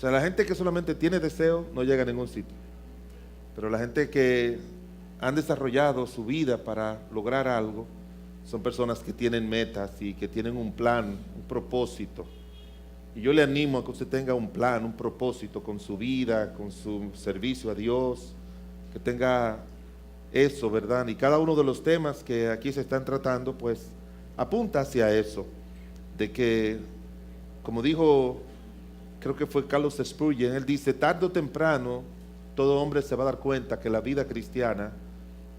sea, la gente que solamente tiene deseo no llega a ningún sitio. Pero la gente que han desarrollado su vida para lograr algo son personas que tienen metas y que tienen un plan, un propósito. Y yo le animo a que usted tenga un plan, un propósito con su vida, con su servicio a Dios, que tenga eso, ¿verdad? Y cada uno de los temas que aquí se están tratando, pues apunta hacia eso, de que, como dijo, creo que fue Carlos Spurgeon, él dice, tarde o temprano, todo hombre se va a dar cuenta que la vida cristiana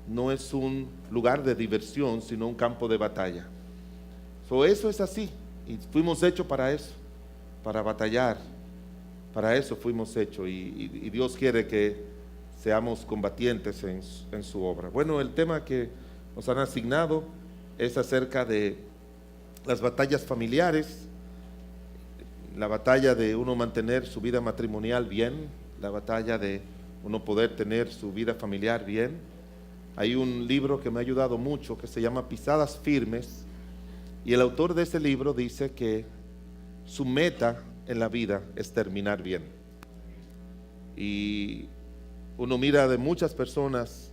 no es un lugar de diversión, sino un campo de batalla. Eso es así, y fuimos hechos para eso, para batallar, para eso fuimos hechos, y Dios quiere que seamos combatientes en su obra. Bueno, el tema que nos han asignado es acerca de las batallas familiares, la batalla de uno mantener su vida matrimonial bien, la batalla de uno poder tener su vida familiar bien. Hay un libro que me ha ayudado mucho que se llama Pisadas Firmes, y el autor de ese libro dice que su meta en la vida es terminar bien. Y uno mira de muchas personas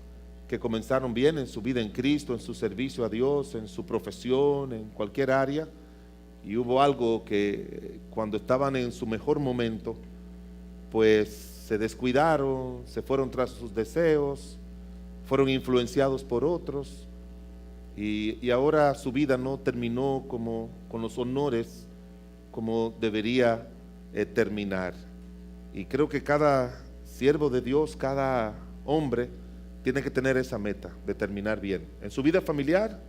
que comenzaron bien en su vida en Cristo, en su servicio a Dios, en su profesión, en cualquier área, y hubo algo que cuando estaban en su mejor momento, pues se descuidaron, se fueron tras sus deseos, fueron influenciados por otros, y ahora su vida no terminó como con los honores como debería terminar. Y creo que cada siervo de Dios, cada hombre tiene que tener esa meta de terminar bien, en su vida familiar,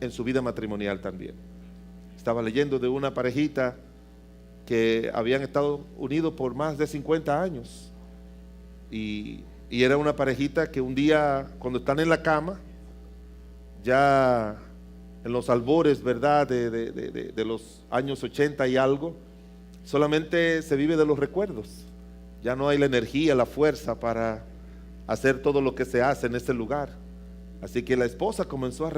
en su vida matrimonial también. Estaba leyendo de una parejita que habían estado unidos por más de 50 años, y era una parejita que un día, cuando están en la cama, ya en los albores, ¿verdad?, de los años 80 y algo, solamente se vive de los recuerdos. Ya no hay la energía, la fuerza para hacer todo lo que se hace en ese lugar. Así que la esposa comenzó a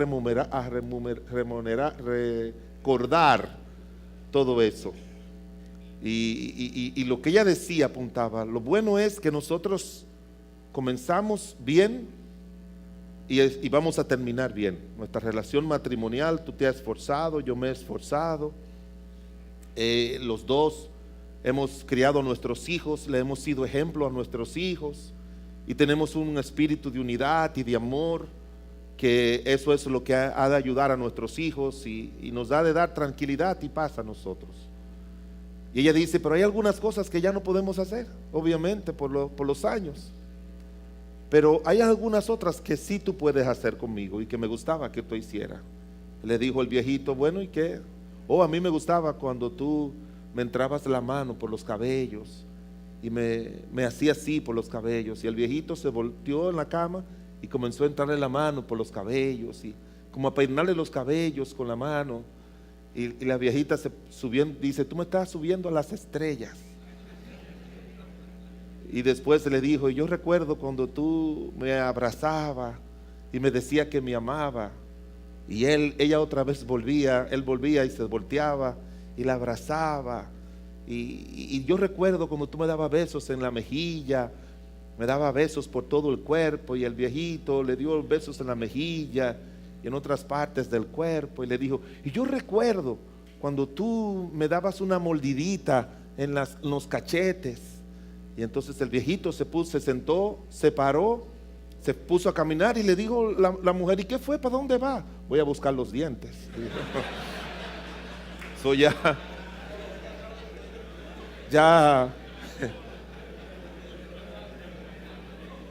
recordar todo eso. Y lo que ella decía, apuntaba, lo bueno es que nosotros comenzamos bien y vamos a terminar bien. Nuestra relación matrimonial, tú te has esforzado, yo me he esforzado, los dos hemos criado a nuestros hijos, le hemos sido ejemplo a nuestros hijos, y tenemos un espíritu de unidad y de amor, que eso es lo que ha de ayudar a nuestros hijos y nos ha de dar tranquilidad y paz a nosotros. Y ella dice, pero hay algunas cosas que ya no podemos hacer, obviamente por los años, pero hay algunas otras que sí tú puedes hacer conmigo y que me gustaba que tú hicieras. Le dijo el viejito, bueno, ¿y qué? A mí me gustaba cuando tú me entrabas la mano por los cabellos y me hacía así por los cabellos. Y el viejito se volteó en la cama y comenzó a entrarle la mano por los cabellos y como a peinarle los cabellos con la mano. Y la viejita se subió, dice, tú me estás subiendo a las estrellas. Y después le dijo, yo recuerdo cuando tú me abrazabas y me decía que me amaba. Y ella otra vez él volvía y se volteaba y la abrazaba. Y yo recuerdo cuando tú me dabas besos en la mejilla, me daba besos por todo el cuerpo, y el viejito le dio besos en la mejilla y en otras partes del cuerpo, y le dijo, y yo recuerdo cuando tú me dabas una mordidita en los cachetes. Y entonces el viejito se sentó, se paró, se puso a caminar y le dijo la mujer, ¿y qué fue? ¿Para dónde va? Voy a buscar los dientes. So ya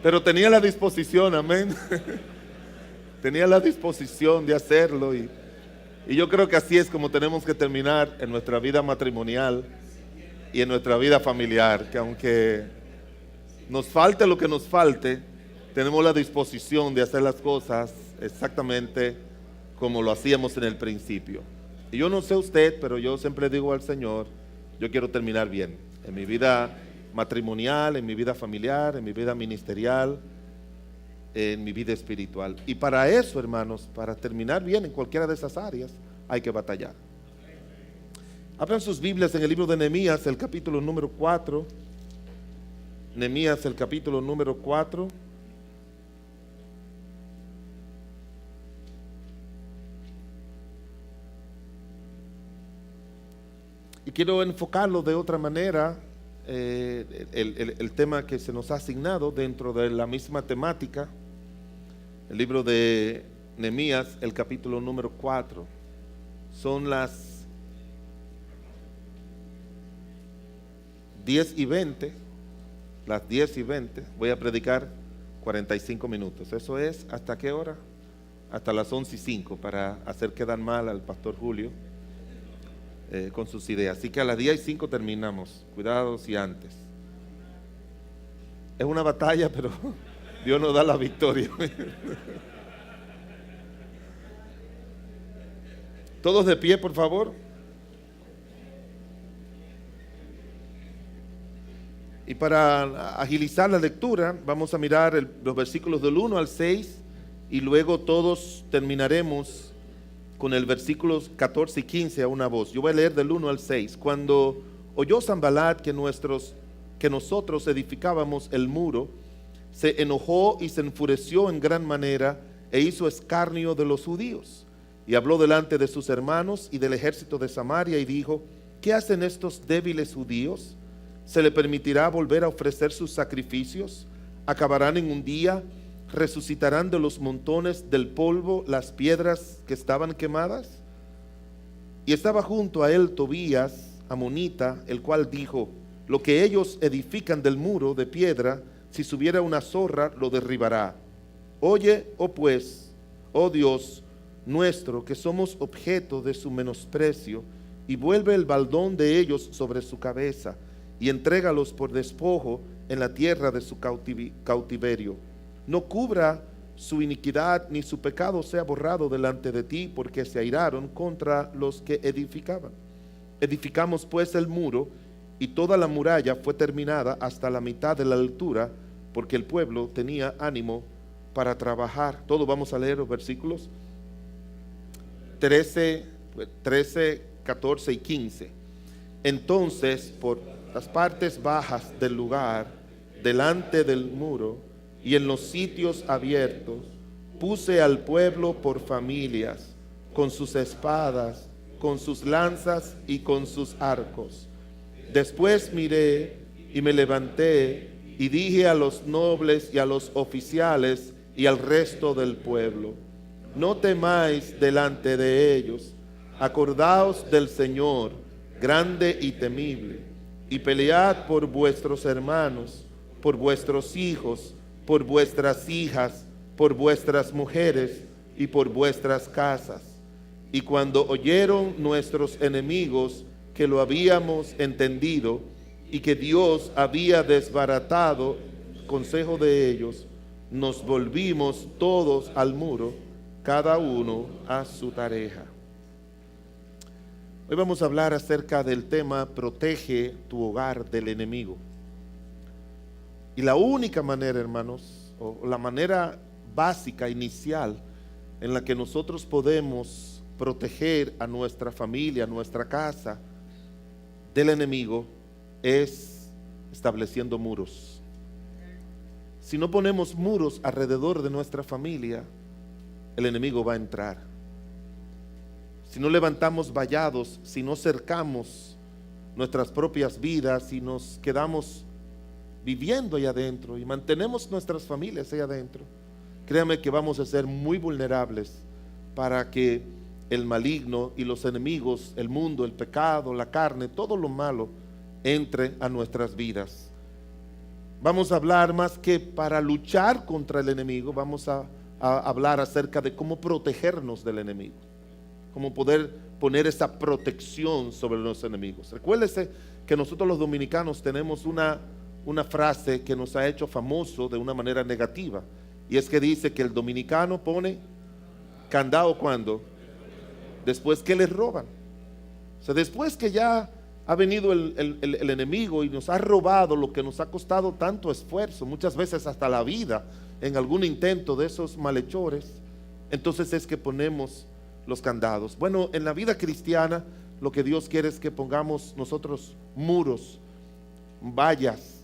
pero tenía la disposición, amén. Tenía la disposición de hacerlo, y yo creo que así es como tenemos que terminar en nuestra vida matrimonial y en nuestra vida familiar, que aunque nos falte lo que nos falte, tenemos la disposición de hacer las cosas exactamente como lo hacíamos en el principio. Y yo no sé usted, pero yo siempre digo al Señor, yo quiero terminar bien en mi vida matrimonial, en mi vida familiar, en mi vida ministerial, en mi vida espiritual. Y para eso, hermanos, para terminar bien en cualquiera de esas áreas, hay que batallar. Abran sus Biblias en el libro de Nehemías, el capítulo número 4. Nehemías, el capítulo número 4. Y quiero enfocarlo de otra manera, el tema que se nos ha asignado dentro de la misma temática, el libro de Nehemías, el capítulo número 4. Son las 10:20, las 10:20, voy a predicar 45 minutos. ¿Eso es hasta qué hora? Hasta las 11:05, para hacer quedar mal al pastor Julio con sus ideas. Así que a las 10:05 terminamos. Cuidado si antes. Es una batalla, pero Dios nos da la victoria. Todos de pie, por favor. Y para agilizar la lectura, vamos a mirar los versículos del 1 al 6 y luego todos terminaremos con el versículos 14 y 15 a una voz. Yo voy a leer del 1 al 6. Cuando oyó Sanbalat que nosotros edificábamos el muro, se enojó y se enfureció en gran manera e hizo escarnio de los judíos. Y habló delante de sus hermanos y del ejército de Samaria y dijo: ¿qué hacen estos débiles judíos? ¿Se le permitirá volver a ofrecer sus sacrificios? ¿Acabarán en un día? ¿Resucitarán de los montones del polvo las piedras que estaban quemadas? Y estaba junto a él Tobías, amonita, el cual dijo: lo que ellos edifican del muro de piedra, si subiera una zorra, lo derribará. Oye, oh pues, oh Dios nuestro, que somos objeto de su menosprecio, y vuelve el baldón de ellos sobre su cabeza, y entrégalos por despojo en la tierra de su cautiverio. No cubra su iniquidad, ni su pecado sea borrado delante de ti, porque se airaron contra los que edificaban. Edificamos pues el muro, y toda la muralla fue terminada hasta la mitad de la altura, porque el pueblo tenía ánimo para trabajar. Todos vamos a leer los versículos 13, 14 y 15. Entonces, por las partes bajas del lugar, delante del muro y en los sitios abiertos, puse al pueblo por familias, con sus espadas, con sus lanzas y con sus arcos. Después miré y me levanté y dije a los nobles y a los oficiales y al resto del pueblo: no temáis delante de ellos, acordaos del Señor, grande y temible, y pelead por vuestros hermanos, por vuestros hijos, por vuestras hijas, por vuestras mujeres y por vuestras casas. Y cuando oyeron nuestros enemigos que lo habíamos entendido y que Dios había desbaratado el consejo de ellos, nos volvimos todos al muro, cada uno a su tarea. Hoy vamos a hablar acerca del tema: protege tu hogar del enemigo. Y la única manera, hermanos, o la manera básica, inicial, en la que nosotros podemos proteger a nuestra familia, a nuestra casa del enemigo, es estableciendo muros. Si no ponemos muros alrededor de nuestra familia, el enemigo va a entrar. Si no levantamos vallados, si no cercamos nuestras propias vidas, si nos quedamos viviendo allá adentro y mantenemos nuestras familias allá adentro, créame que vamos a ser muy vulnerables para que el maligno y los enemigos, el mundo, el pecado, la carne, todo lo malo entre a nuestras vidas. Vamos a hablar más que para luchar contra el enemigo, vamos a hablar acerca de cómo protegernos del enemigo, cómo poder poner esa protección sobre los enemigos. Recuérdese que nosotros los dominicanos tenemos una frase que nos ha hecho famoso de una manera negativa, y es que dice que el dominicano pone candado cuando, después que les roban. O sea, después que ya ha venido el enemigo y nos ha robado lo que nos ha costado tanto esfuerzo, muchas veces hasta la vida, en algún intento de esos malhechores, entonces es que ponemos los candados. Bueno, en la vida cristiana lo que Dios quiere es que pongamos nosotros muros, vallas,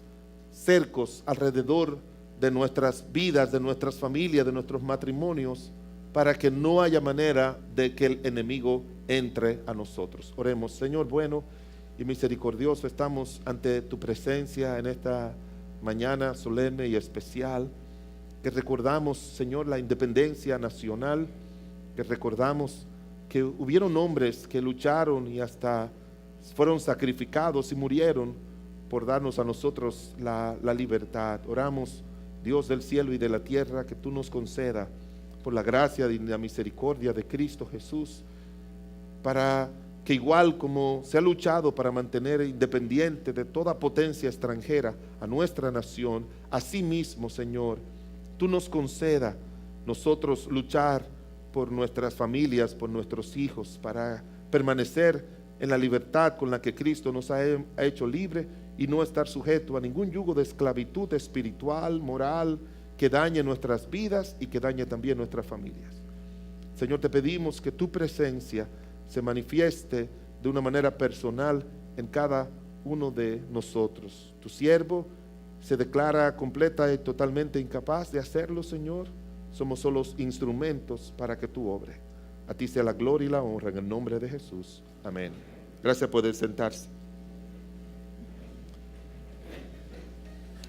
cercos alrededor de nuestras vidas, de nuestras familias, de nuestros matrimonios, para que no haya manera de que el enemigo entre a nosotros. Oremos. Señor bueno y misericordioso, estamos ante tu presencia en esta mañana solemne y especial, que recordamos, Señor, la independencia nacional, que recordamos que hubieron hombres que lucharon y hasta fueron sacrificados y murieron por darnos a nosotros la libertad. Oramos, Dios del cielo y de la tierra, que tú nos conceda, por la gracia y la misericordia de Cristo Jesús, para que igual como se ha luchado para mantener independiente de toda potencia extranjera a nuestra nación, así mismo, Señor, tú nos conceda nosotros luchar por nuestras familias, por nuestros hijos, para permanecer en la libertad con la que Cristo nos ha hecho libre y no estar sujeto a ningún yugo de esclavitud espiritual, moral, que dañe nuestras vidas y que dañe también nuestras familias. Señor, te pedimos que tu presencia se manifieste de una manera personal en cada uno de nosotros. Tu siervo se declara completa y totalmente incapaz de hacerlo, Señor. Somos solo instrumentos para que tú obres. A ti sea la gloria y la honra en el nombre de Jesús. Amén. Gracias por sentarse.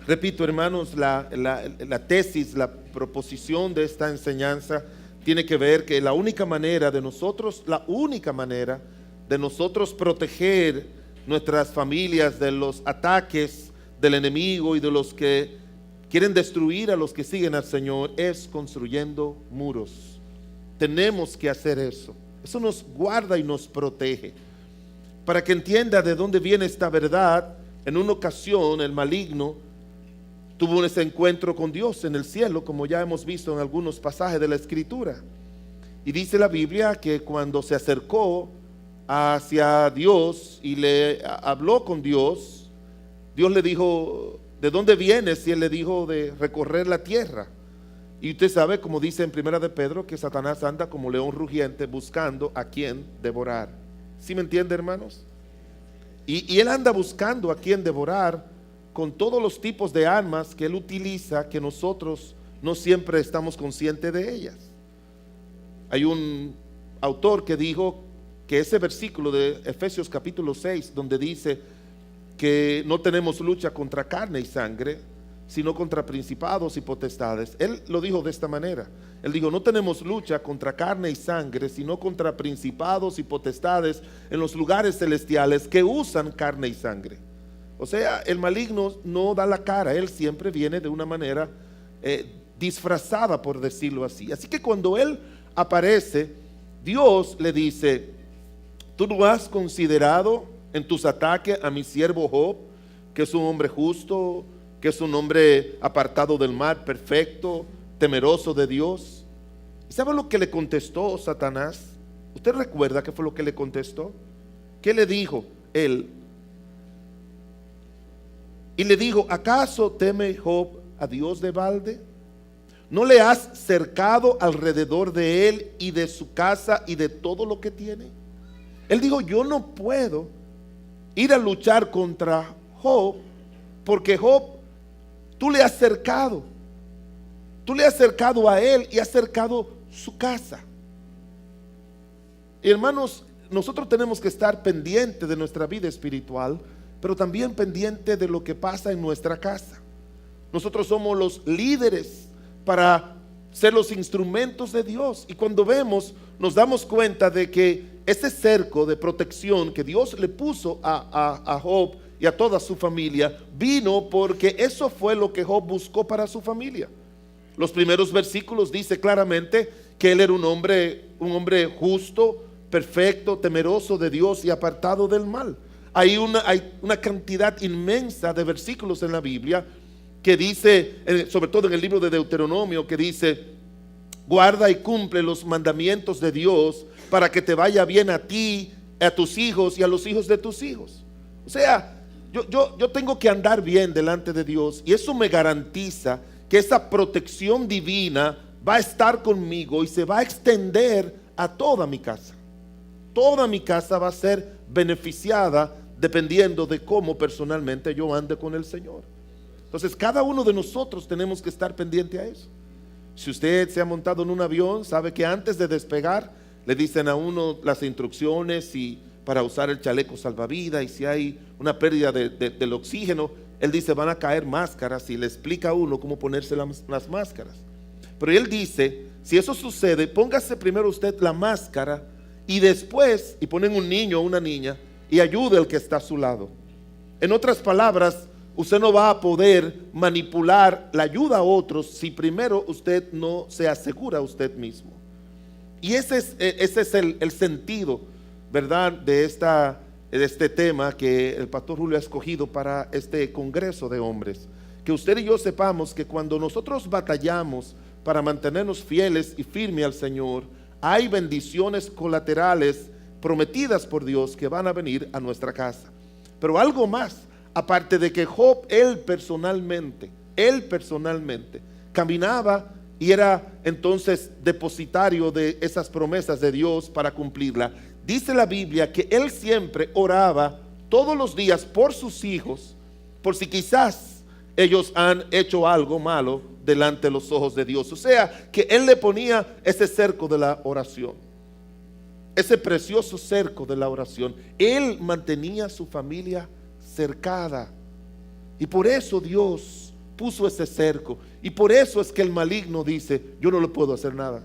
Repito, hermanos, la tesis, la proposición de esta enseñanza tiene que ver que la única manera de nosotros proteger nuestras familias de los ataques del enemigo y de los que quieren destruir a los que siguen al Señor es construyendo muros. Tenemos que hacer eso. Eso nos guarda y nos protege. Para que entienda de dónde viene esta verdad, en una ocasión el maligno tuvo ese encuentro con Dios en el cielo, como ya hemos visto en algunos pasajes de la Escritura. Y dice la Biblia que cuando se acercó hacia Dios y le habló con Dios, Dios le dijo: ¿de dónde vienes? Y él le dijo: de recorrer la tierra. Y usted sabe, como dice en Primera de Pedro, que Satanás anda como león rugiente buscando a quien devorar. ¿Sí me entiende, hermanos? Y él anda buscando a quien devorar con todos los tipos de armas que él utiliza, que nosotros no siempre estamos conscientes de ellas. Hay un autor que dijo que ese versículo de Efesios capítulo 6, donde dice que no tenemos lucha contra carne y sangre, sino contra principados y potestades, él lo dijo de esta manera. Él dijo: no tenemos lucha contra carne y sangre, sino contra principados y potestades en los lugares celestiales que usan carne y sangre. O sea, el maligno no da la cara, él siempre viene de una manera disfrazada, por decirlo así. Así que cuando él aparece, Dios le dice: ¿tú no has considerado en tus ataques a mi siervo Job, que es un hombre justo, que es un hombre apartado del mal, perfecto, temeroso de Dios? ¿Y sabe lo que le contestó Satanás? ¿Usted recuerda qué fue lo que le contestó? ¿Qué le dijo él? Y le dijo: ¿acaso teme Job a Dios de balde? ¿No le has cercado alrededor de él y de su casa y de todo lo que tiene? Él dijo: yo no puedo ir a luchar contra Job, porque Job, tú le has cercado a él y has cercado su casa. Y hermanos, nosotros tenemos que estar pendientes de nuestra vida espiritual, pero también pendiente de lo que pasa en nuestra casa. Nosotros somos los líderes para ser los instrumentos de Dios, y cuando vemos, nos damos cuenta de que ese cerco de protección que Dios le puso a Job y a toda su familia vino porque eso fue lo que Job buscó para su familia. Los primeros versículos dice claramente que él era un hombre justo, perfecto, temeroso de Dios y apartado del mal. Hay una cantidad inmensa de versículos en la Biblia que dice, sobre todo en el libro de Deuteronomio, que dice: guarda y cumple los mandamientos de Dios para que te vaya bien a ti, a tus hijos y a los hijos de tus hijos. O sea, yo tengo que andar bien delante de Dios, y eso me garantiza que esa protección divina va a estar conmigo y se va a extender a toda mi casa. toda mi casa va a ser beneficiada dependiendo de cómo personalmente yo ande con el Señor. Entonces cada uno de nosotros tenemos que estar pendiente a eso. Si usted se ha montado en un avión, sabe que antes de despegar le dicen a uno las instrucciones y para usar el chaleco salvavidas, y si hay una pérdida del oxígeno, él dice van a caer máscaras, y le explica a uno cómo ponerse las máscaras. Pero él dice, si eso sucede, póngase primero usted la máscara y después, y ponen un niño o una niña y ayude al que está a su lado. En otras palabras, usted no va a poder manipular la ayuda a otros si primero usted no se asegura a usted mismo. Y ese es el sentido, ¿verdad?, de este tema que el pastor Julio ha escogido para este congreso de hombres. Que usted y yo sepamos que cuando nosotros batallamos para mantenernos fieles y firmes al Señor, hay bendiciones colaterales prometidas por Dios que van a venir a nuestra casa. Pero algo más, aparte de que Job, él personalmente caminaba y era entonces depositario de esas promesas de Dios para cumplirla. Dice la Biblia que él siempre oraba todos los días por sus hijos, por si quizás ellos han hecho algo malo delante de los ojos de Dios. O sea, que él le ponía ese cerco de la oración, ese precioso cerco de la oración. Él mantenía a su familia cercada, y por eso Dios puso ese cerco, y por eso es que el maligno dice, yo no le puedo hacer nada.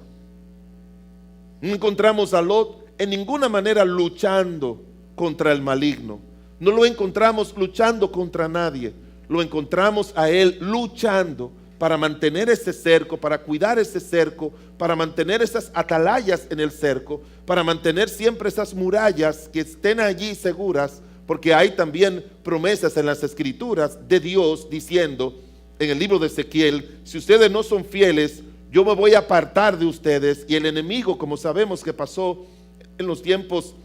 No encontramos a Lot en ninguna manera luchando contra el maligno, no lo encontramos luchando contra nadie, lo encontramos a él luchando para mantener ese cerco, para cuidar ese cerco, para mantener esas atalayas en el cerco, para mantener siempre esas murallas que estén allí seguras, porque hay también promesas en las escrituras de Dios diciendo en el libro de Ezequiel, si ustedes no son fieles, yo me voy a apartar de ustedes. Y el enemigo, como sabemos que pasó en los tiempos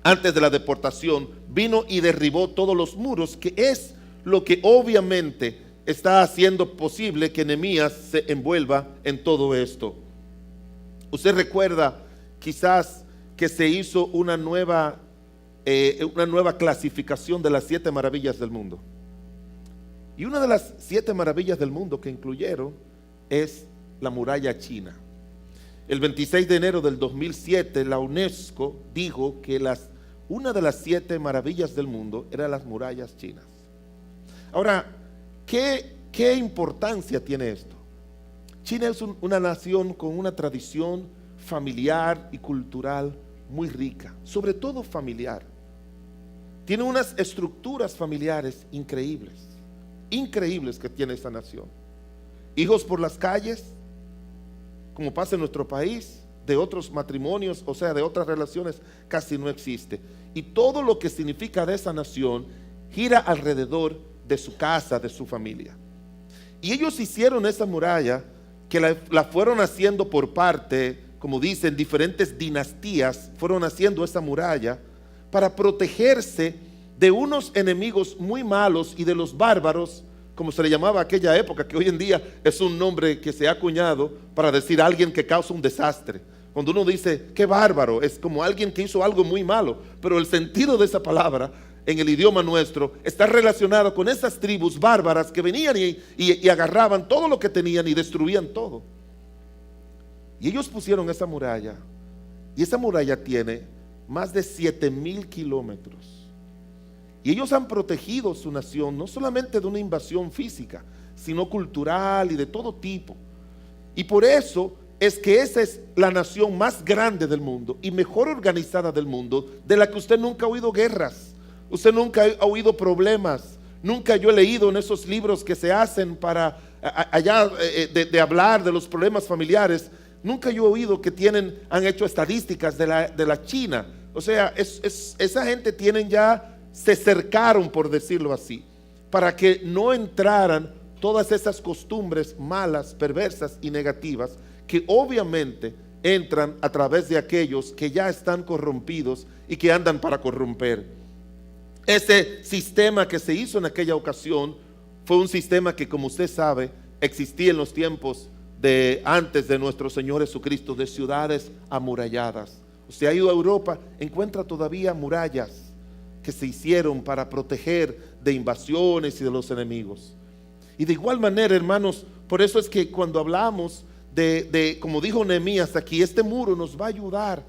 antes de la deportación, vino y derribó todos los muros, que es lo que obviamente está haciendo posible que Nehemías se envuelva en todo esto. Usted recuerda quizás que se hizo una nueva clasificación de las 7 maravillas del mundo. Y una de las 7 maravillas del mundo que incluyeron es la muralla china. El 26 de enero del 2007 la UNESCO dijo que una de las 7 maravillas del mundo eran las murallas chinas. Ahora, ¿qué importancia tiene esto? China es una nación con una tradición familiar y cultural muy rica, sobre todo familiar. Tiene unas estructuras familiares increíbles que tiene esta nación. Hijos por las calles, como pasa en nuestro país, de otros matrimonios, o sea, de otras relaciones, casi no existe. Y todo lo que significa de esa nación gira alrededor de su casa, de su familia. Y ellos hicieron esa muralla que la fueron haciendo por parte, como dicen, diferentes dinastías fueron haciendo esa muralla para protegerse de unos enemigos muy malos y de los bárbaros, como se le llamaba aquella época, que hoy en día es un nombre que se ha acuñado para decir a alguien que causa un desastre. Cuando uno dice qué bárbaro, es como alguien que hizo algo muy malo, pero el sentido de esa palabra en el idioma nuestro está relacionado con esas tribus bárbaras que venían y agarraban todo lo que tenían y destruían todo. Y ellos pusieron esa muralla, y esa muralla tiene más de 7,000 kilómetros. Y ellos han protegido su nación no solamente de una invasión física, sino cultural y de todo tipo. Y por eso es que esa es la nación más grande del mundo y mejor organizada del mundo, de la que usted nunca ha oído guerras, usted nunca ha oído problemas. Nunca yo he leído en esos libros que se hacen para allá de hablar de los problemas familiares, nunca yo he oído que han hecho estadísticas de la China. O sea, esa gente se cercaron, por decirlo así, para que no entraran todas esas costumbres malas, perversas y negativas que obviamente entran a través de aquellos que ya están corrompidos y que andan para corromper. Ese sistema que se hizo en aquella ocasión fue un sistema que, como usted sabe, existía en los tiempos de antes de nuestro Señor Jesucristo, de ciudades amuralladas. O usted ha ido a Europa, encuentra todavía murallas que se hicieron para proteger de invasiones y de los enemigos. Y de igual manera, hermanos, por eso es que cuando hablamos como dijo Nehemías aquí, este muro nos va a ayudar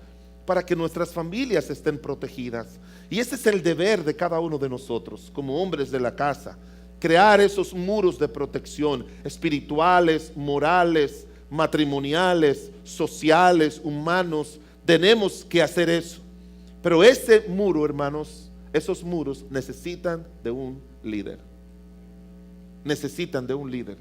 para que nuestras familias estén protegidas. Y ese es el deber de cada uno de nosotros como hombres de la casa, crear esos muros de protección espirituales, morales, matrimoniales, sociales, humanos. Tenemos que hacer eso. Pero ese muro, hermanos, esos muros necesitan de un líder. Necesitan de un líder.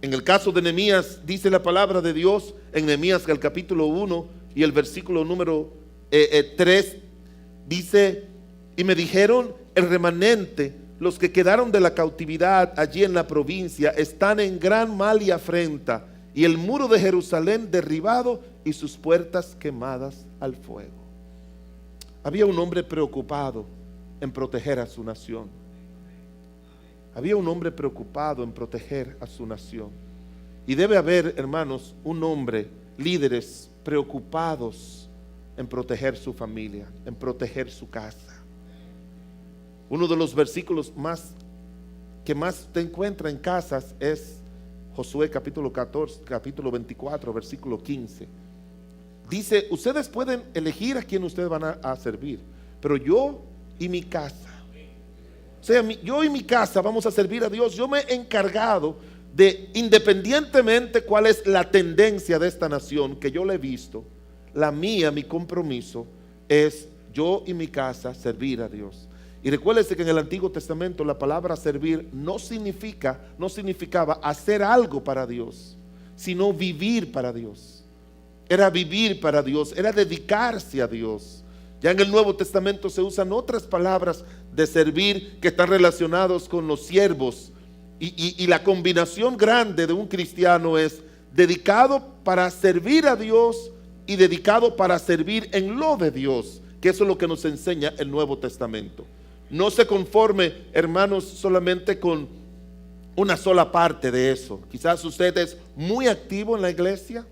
En el caso de Nehemías, dice la palabra de Dios en Nehemías, el capítulo 1 y el versículo número 3, dice: y me dijeron, el remanente, los que quedaron de la cautividad allí en la provincia, están en gran mal y afrenta, y el muro de Jerusalén derribado y sus puertas quemadas al fuego. Había un hombre preocupado en proteger a su nación. Había un hombre preocupado en proteger a su nación. Y debe haber, hermanos, un hombre, líderes preocupados en proteger su familia, en proteger su casa. Uno de los versículos que más te encuentra en casas es Josué capítulo 14, capítulo 24, versículo 15. Dice: ustedes pueden elegir a quién ustedes van a servir, pero yo y mi casa, o sea, yo y mi casa vamos a servir a Dios. Yo me he encargado de, independientemente cuál es la tendencia de esta nación, que yo la he visto, la mía, mi compromiso es yo y mi casa servir a Dios. Y recuérdese que en el Antiguo Testamento la palabra servir no significaba hacer algo para Dios, sino vivir para Dios. Era vivir para Dios, era dedicarse a Dios. Ya en el Nuevo Testamento se usan otras palabras de servir que están relacionados con los siervos. Y la combinación grande de un cristiano es dedicado para servir a Dios y dedicado para servir en lo de Dios, que eso es lo que nos enseña el Nuevo Testamento. No se conforme, hermanos, solamente con una sola parte de eso. Quizás usted es muy activo en la iglesia,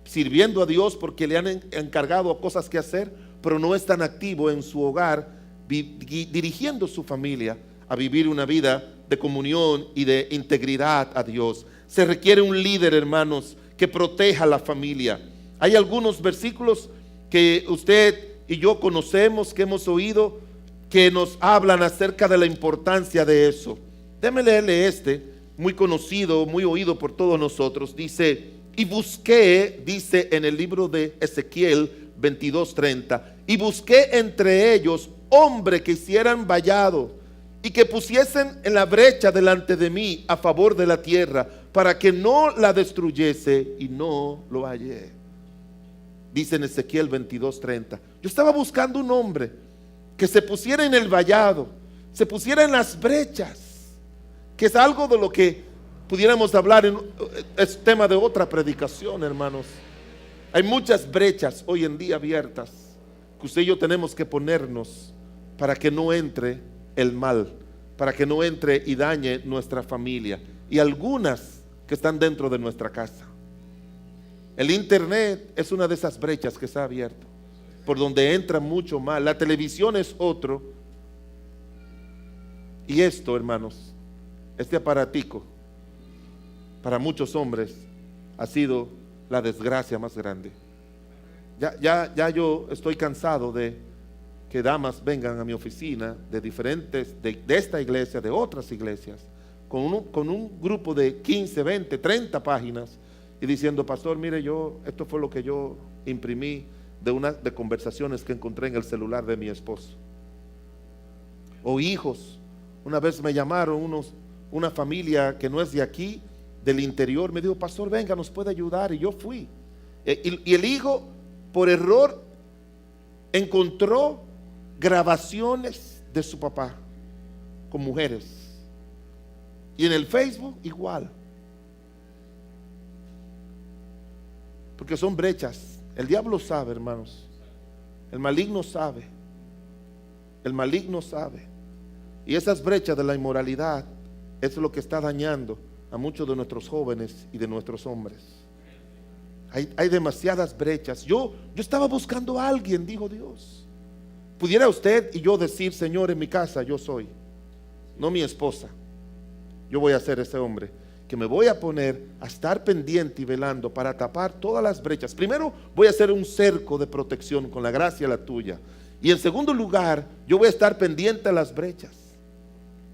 sirviendo a Dios porque le han encargado cosas que hacer, pero no es tan activo en su hogar, dirigiendo su familia a vivir una vida de comunión y de integridad a Dios. Se requiere un líder, hermanos, que proteja a la familia. Hay algunos versículos que usted y yo conocemos, que hemos oído, que nos hablan acerca de la importancia de eso. Déjeme leerle este, muy conocido, muy oído por todos nosotros. Dice: y busqué, dice en el libro de Ezequiel 22:30, y busqué entre ellos hombre que hicieran vallado y que pusiesen en la brecha delante de mí a favor de la tierra, para que no la destruyese, y no lo hallé. Dice en Ezequiel 22:30, yo estaba buscando un hombre que se pusiera en el vallado, se pusiera en las brechas, que es algo de lo que pudiéramos hablar, es tema de otra predicación, hermanos. Hay muchas brechas hoy en día abiertas que usted y yo tenemos que ponernos para que no entre el mal, para que no entre y dañe nuestra familia, y algunas que están dentro de nuestra casa. El internet es una de esas brechas que está abierto, por donde entra mucho mal. La televisión es otro. Y esto, hermanos, este aparatico, para muchos hombres ha sido la desgracia más grande. Ya yo estoy cansado de que damas vengan a mi oficina de diferentes, de esta iglesia, de otras iglesias, con un grupo de 15, 20, 30 páginas, y diciendo: pastor, mire, esto fue lo que yo imprimí de conversaciones que encontré en el celular de mi esposo. O hijos. Una vez me llamaron una familia que no es de aquí, del interior, me dijo: pastor, venga, nos puede ayudar. Y yo fui. Y el hijo, por error, encontró grabaciones de su papá con mujeres. Y en el Facebook igual. Porque son brechas. El diablo sabe, hermanos. El maligno sabe. El maligno sabe. Y esas brechas de la inmoralidad es lo que está dañando a muchos de nuestros jóvenes y de nuestros hombres. Hay demasiadas brechas. Yo estaba buscando a alguien, dijo Dios. Pudiera usted y yo decir: Señor, en mi casa yo soy, no mi esposa. Yo voy a ser ese hombre que me voy a poner a estar pendiente y velando para tapar todas las brechas. Primero voy a hacer un cerco de protección con la gracia la tuya. Y en segundo lugar, yo voy a estar pendiente a las brechas.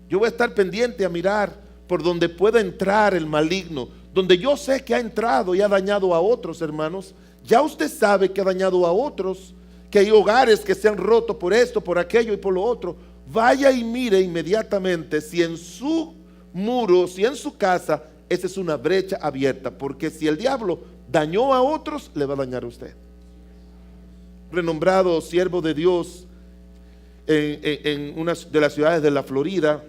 Yo voy a estar pendiente a mirar por donde pueda entrar el maligno, donde yo sé que ha entrado y ha dañado a otros, hermanos. Ya usted sabe que ha dañado a otros, que hay hogares que se han roto por esto, por aquello y por lo otro. Vaya y mire inmediatamente si en su muro, si en su casa, esa es una brecha abierta, porque si el diablo dañó a otros, le va a dañar a usted. Renombrado siervo de Dios en una de las ciudades de la Florida,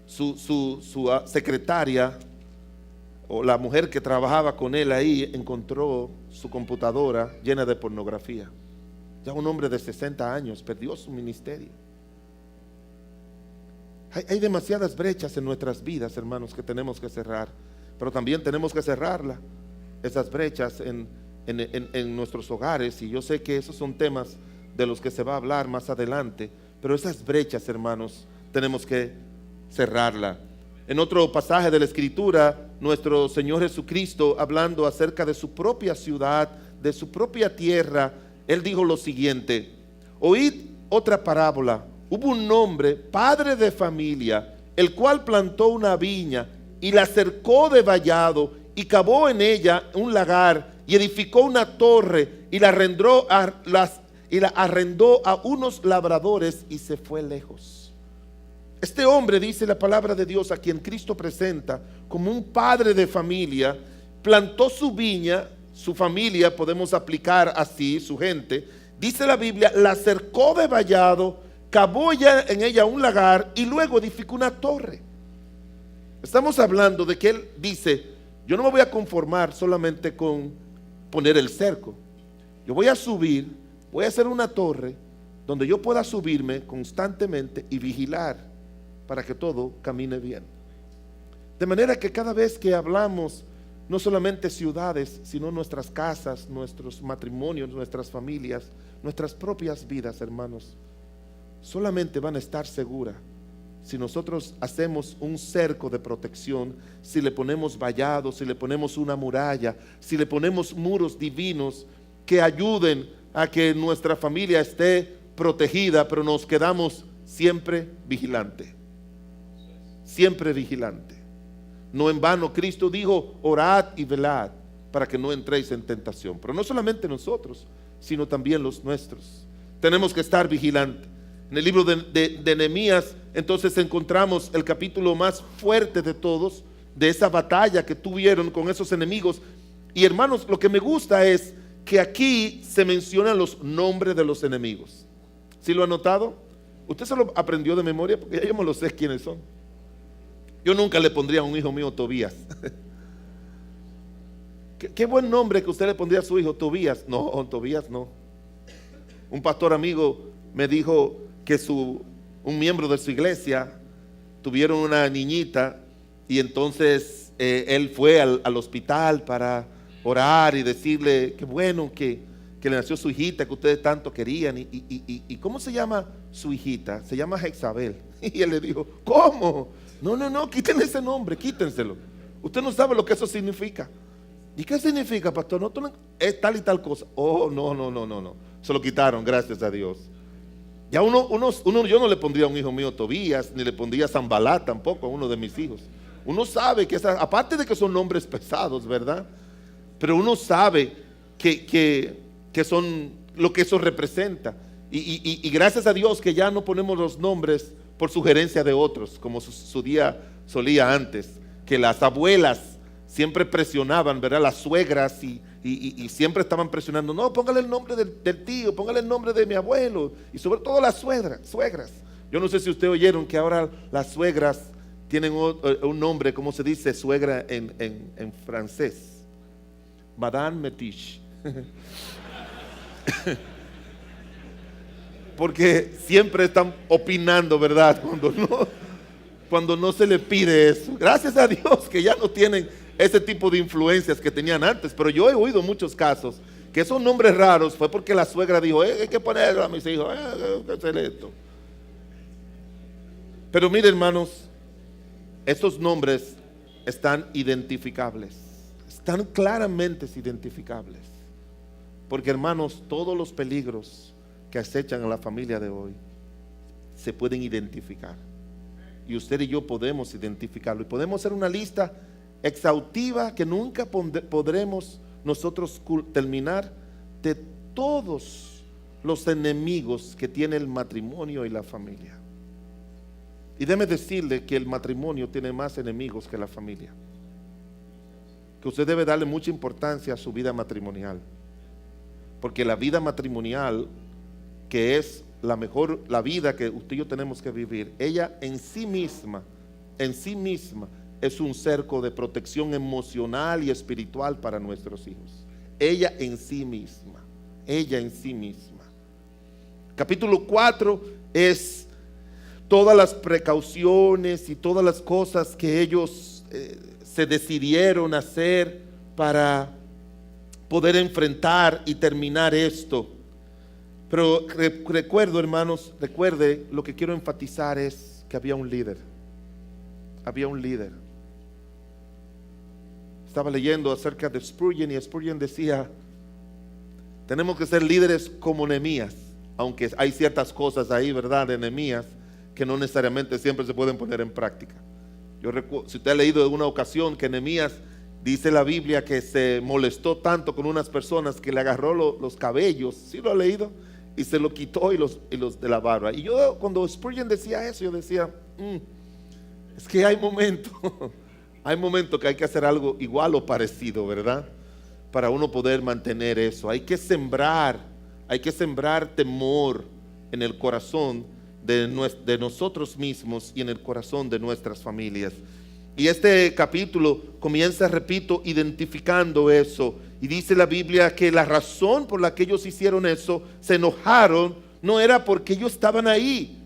su secretaria, o la mujer que trabajaba con él ahí, encontró su computadora llena de pornografía. Ya un hombre de 60 años perdió su ministerio. Hay demasiadas brechas en nuestras vidas, hermanos, que tenemos que cerrar, pero también tenemos que cerrarlas, esas brechas en nuestros hogares. Y yo sé que esos son temas de los que se va a hablar más adelante, pero esas brechas, hermanos, tenemos que cerrarla. En otro pasaje de la Escritura, nuestro Señor Jesucristo, hablando acerca de su propia ciudad, de su propia tierra, Él dijo lo siguiente: oíd otra parábola. Hubo un hombre, padre de familia, el cual plantó una viña y la cercó de vallado y cavó en ella un lagar y edificó una torre y la arrendó a unos labradores y se fue lejos. Este hombre, dice la palabra de Dios, a quien Cristo presenta como un padre de familia, plantó su viña, su familia, podemos aplicar así, su gente, dice la Biblia, la cercó de vallado, cavó ya en ella un lagar y luego edificó una torre. Estamos hablando de que él dice: yo no me voy a conformar solamente con poner el cerco. Yo voy a subir, voy a hacer una torre donde yo pueda subirme constantemente y vigilar para que todo camine bien. De manera que cada vez que hablamos, no solamente ciudades, sino nuestras casas, nuestros matrimonios, nuestras familias, nuestras propias vidas, hermanos, solamente van a estar seguras si nosotros hacemos un cerco de protección, si le ponemos vallados, si le ponemos una muralla, si le ponemos muros divinos que ayuden a que nuestra familia esté protegida, pero nos quedamos siempre vigilantes. Siempre vigilante. No en vano Cristo dijo: orad y velad para que no entréis en tentación. Pero no solamente nosotros, sino también los nuestros. Tenemos que estar vigilantes. En el libro de Nehemías, entonces encontramos el capítulo más fuerte de todos, de esa batalla que tuvieron con esos enemigos. Y hermanos, lo que me gusta es que aquí se mencionan los nombres de los enemigos. ¿Sí lo ha notado? Usted se lo aprendió de memoria, porque ya yo me lo sé quiénes son. Yo nunca le pondría a un hijo mío Tobías. Qué buen nombre que usted le pondría a su hijo, Tobías. No, Tobías no. Un pastor amigo me dijo que un miembro de su iglesia tuvieron una niñita y entonces él fue al hospital para orar y decirle qué bueno que le nació su hijita que ustedes tanto querían. ¿Y cómo se llama su hijita? Se llama Jezabel. Y él le dijo: ¿cómo? No, quiten ese nombre, quítenselo. Usted no sabe lo que eso significa. ¿Y qué significa, pastor? No, es tal y tal cosa. Oh, no. Se lo quitaron, gracias a Dios. Ya yo no le pondría a un hijo mío Tobías, ni le pondría Zambalá tampoco a uno de mis hijos. Uno sabe que aparte de que son nombres pesados, ¿verdad? Pero uno sabe que son lo que eso representa. Y gracias a Dios que ya no ponemos los nombres por sugerencia de otros, como su día solía antes, que las abuelas siempre presionaban, ¿verdad? Las suegras y siempre estaban presionando: no, póngale el nombre del tío, póngale el nombre de mi abuelo, y sobre todo las suegras. Yo no sé si ustedes oyeron que ahora las suegras tienen un nombre, ¿cómo se dice suegra en francés? Madame Metiche. Porque siempre están opinando, ¿verdad? Cuando no se le pide eso. Gracias a Dios que ya no tienen ese tipo de influencias que tenían antes. Pero yo he oído muchos casos que esos nombres raros fue porque la suegra dijo, hay que ponerlo a mis hijos, hay que hacer esto. Pero mire, hermanos, estos nombres están identificables, están claramente identificables. Porque, hermanos, todos los peligros que acechan a la familia de hoy se pueden identificar. Y usted y yo podemos identificarlo. Y podemos hacer una lista exhaustiva que nunca podremos nosotros terminar, de todos los enemigos que tiene el matrimonio y la familia. Y déjeme decirle que el matrimonio tiene más enemigos que la familia, que usted debe darle mucha importancia a su vida matrimonial, porque la vida matrimonial, que es la vida que usted y yo tenemos que vivir, ella en sí misma es un cerco de protección emocional y espiritual para nuestros hijos. Ella en sí misma. Capítulo 4 es todas las precauciones y todas las cosas que ellos se decidieron hacer para poder enfrentar y terminar esto. Pero recuerdo, hermanos, recuerde, lo que quiero enfatizar es que había un líder. Estaba leyendo acerca de Spurgeon, y Spurgeon decía, tenemos que ser líderes como Nehemías, aunque hay ciertas cosas ahí, ¿verdad?, de Nehemías, que no necesariamente siempre se pueden poner en práctica. Yo recuerdo, si usted ha leído de una ocasión que Nehemías, dice la Biblia, que se molestó tanto con unas personas que le agarró los cabellos, ¿sí lo ha leído? Y se lo quitó y los de la barba. Y yo, cuando Spurgeon decía eso, yo decía, es que hay momentos que hay que hacer algo igual o parecido, ¿verdad? Para uno poder mantener eso. Hay que sembrar temor en el corazón de nosotros mismos y en el corazón de nuestras familias. Y este capítulo comienza, repito, identificando eso. Y dice la Biblia que la razón por la que ellos hicieron eso, se enojaron, no era porque ellos estaban ahí.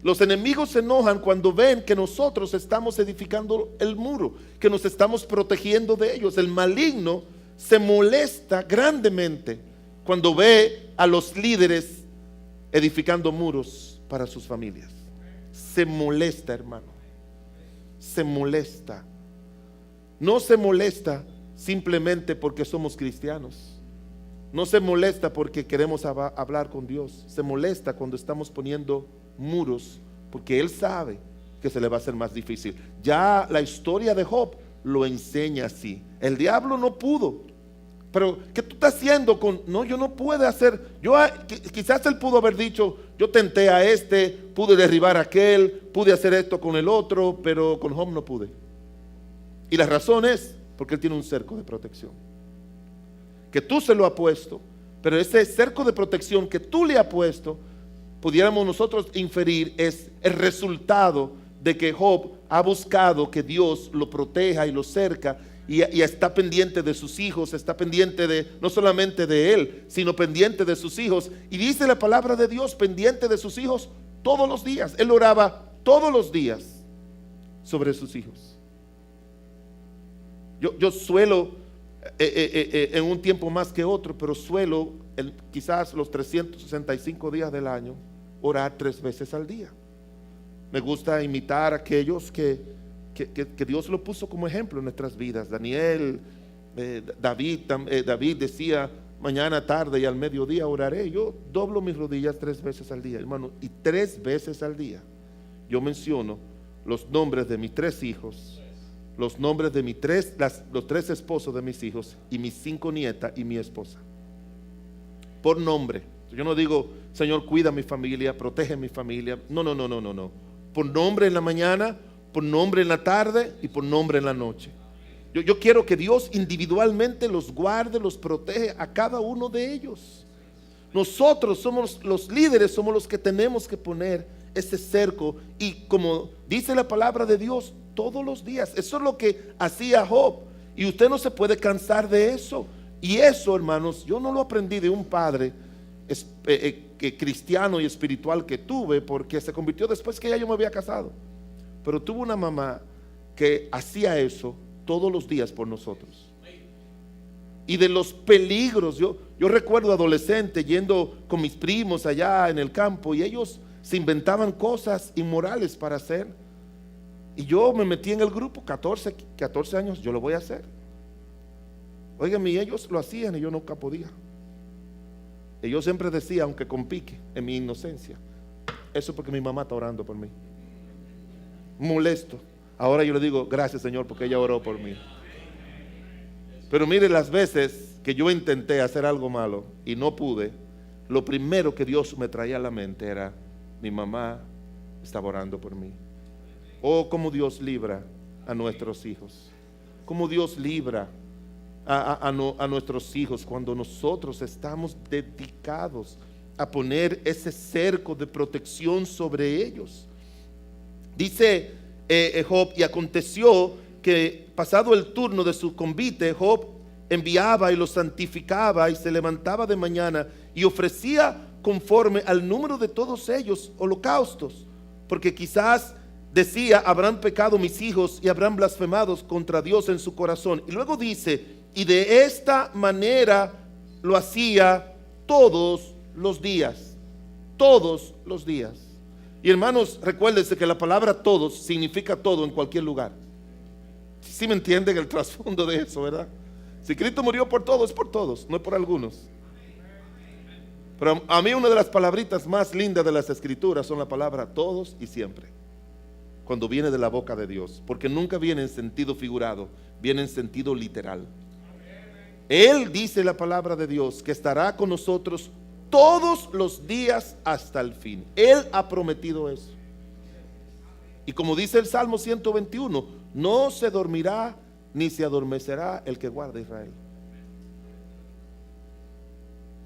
Los enemigos se enojan cuando ven que nosotros estamos edificando el muro, que nos estamos protegiendo de ellos. El maligno se molesta grandemente cuando ve a los líderes edificando muros para sus familias. Se molesta, hermano. Se molesta. No se molesta simplemente porque somos cristianos. No se molesta porque queremos hablar con Dios. Se molesta cuando estamos poniendo muros, porque Él sabe que se le va a hacer más difícil. Ya la historia de Job lo enseña así. El diablo no pudo. Pero ¿qué tú estás haciendo con? No, yo no puedo hacer. Quizás él pudo haber dicho, yo tenté a este, pude derribar a aquel, pude hacer esto con el otro, pero con Job no pude. Y la razón es porque él tiene un cerco de protección que tú se lo has puesto. Pero ese cerco de protección que tú le has puesto, pudiéramos nosotros inferir, es el resultado de que Job ha buscado que Dios lo proteja y lo cerca, y está pendiente de sus hijos, está pendiente no solamente de él, sino pendiente de sus hijos. Y dice la palabra de Dios, pendiente de sus hijos todos los días. Él oraba todos los días sobre sus hijos. Yo suelo, en un tiempo más que otro, pero suelo, quizás los 365 días del año, orar 3 veces al día. Me gusta imitar a aquellos que Dios lo puso como ejemplo en nuestras vidas. Daniel, David decía, mañana, tarde y al mediodía oraré. Yo doblo mis rodillas 3 veces al día, hermano, y 3 veces al día yo menciono los nombres de mis 3 hijos, los nombres de los 3 esposos de mis hijos, y mis 5 nietas y mi esposa, por nombre. Yo no digo, Señor, cuida mi familia, protege mi familia. No. Por nombre en la mañana, por nombre en la tarde y por nombre en la noche. Yo quiero que Dios individualmente los guarde, los protege a cada uno de ellos. Nosotros somos los líderes, somos los que tenemos que poner ese cerco, y como dice la palabra de Dios, todos los días. Eso es lo que hacía Job, y usted no se puede cansar de eso. Y eso, hermanos, yo no lo aprendí de un padre cristiano y espiritual que tuve, porque se convirtió después que ya yo me había casado. Pero tuve una mamá que hacía eso todos los días por nosotros. Y de los peligros, yo recuerdo adolescente yendo con mis primos allá en el campo y ellos se inventaban cosas inmorales para hacer. Y yo me metí en el grupo, 14 años, yo lo voy a hacer. Óigame, y ellos lo hacían y yo nunca podía. Y yo siempre decía, aunque con pique, en mi inocencia, eso porque mi mamá está orando por mí. Molesto. Ahora yo le digo, gracias Señor, porque ella oró por mí. Pero mire las veces que yo intenté hacer algo malo y no pude, lo primero que Dios me traía a la mente era, mi mamá estaba orando por mí. Oh, cómo Dios libra a nuestros hijos. Cómo Dios libra a nuestros hijos cuando nosotros estamos dedicados a poner ese cerco de protección sobre ellos. Dice Job, y aconteció que pasado el turno de su convite, Job enviaba y los santificaba y se levantaba de mañana y ofrecía conforme al número de todos ellos holocaustos, porque quizás decía, habrán pecado mis hijos y habrán blasfemado contra Dios en su corazón. Y luego dice, y de esta manera lo hacía todos los días. Todos los días. Y hermanos, recuérdense que la palabra todos significa todo en cualquier lugar. ¿Sí me entienden el trasfondo de eso, verdad? Si Cristo murió por todos, es por todos, no es por algunos. Pero a mí una de las palabritas más lindas de las escrituras son la palabra todos y siempre, cuando viene de la boca de Dios, porque nunca viene en sentido figurado, viene en sentido literal. Él dice, la palabra de Dios, que estará con nosotros todos los días hasta el fin. Él ha prometido eso. Y como dice el Salmo 121, no se dormirá ni se adormecerá el que guarda a Israel.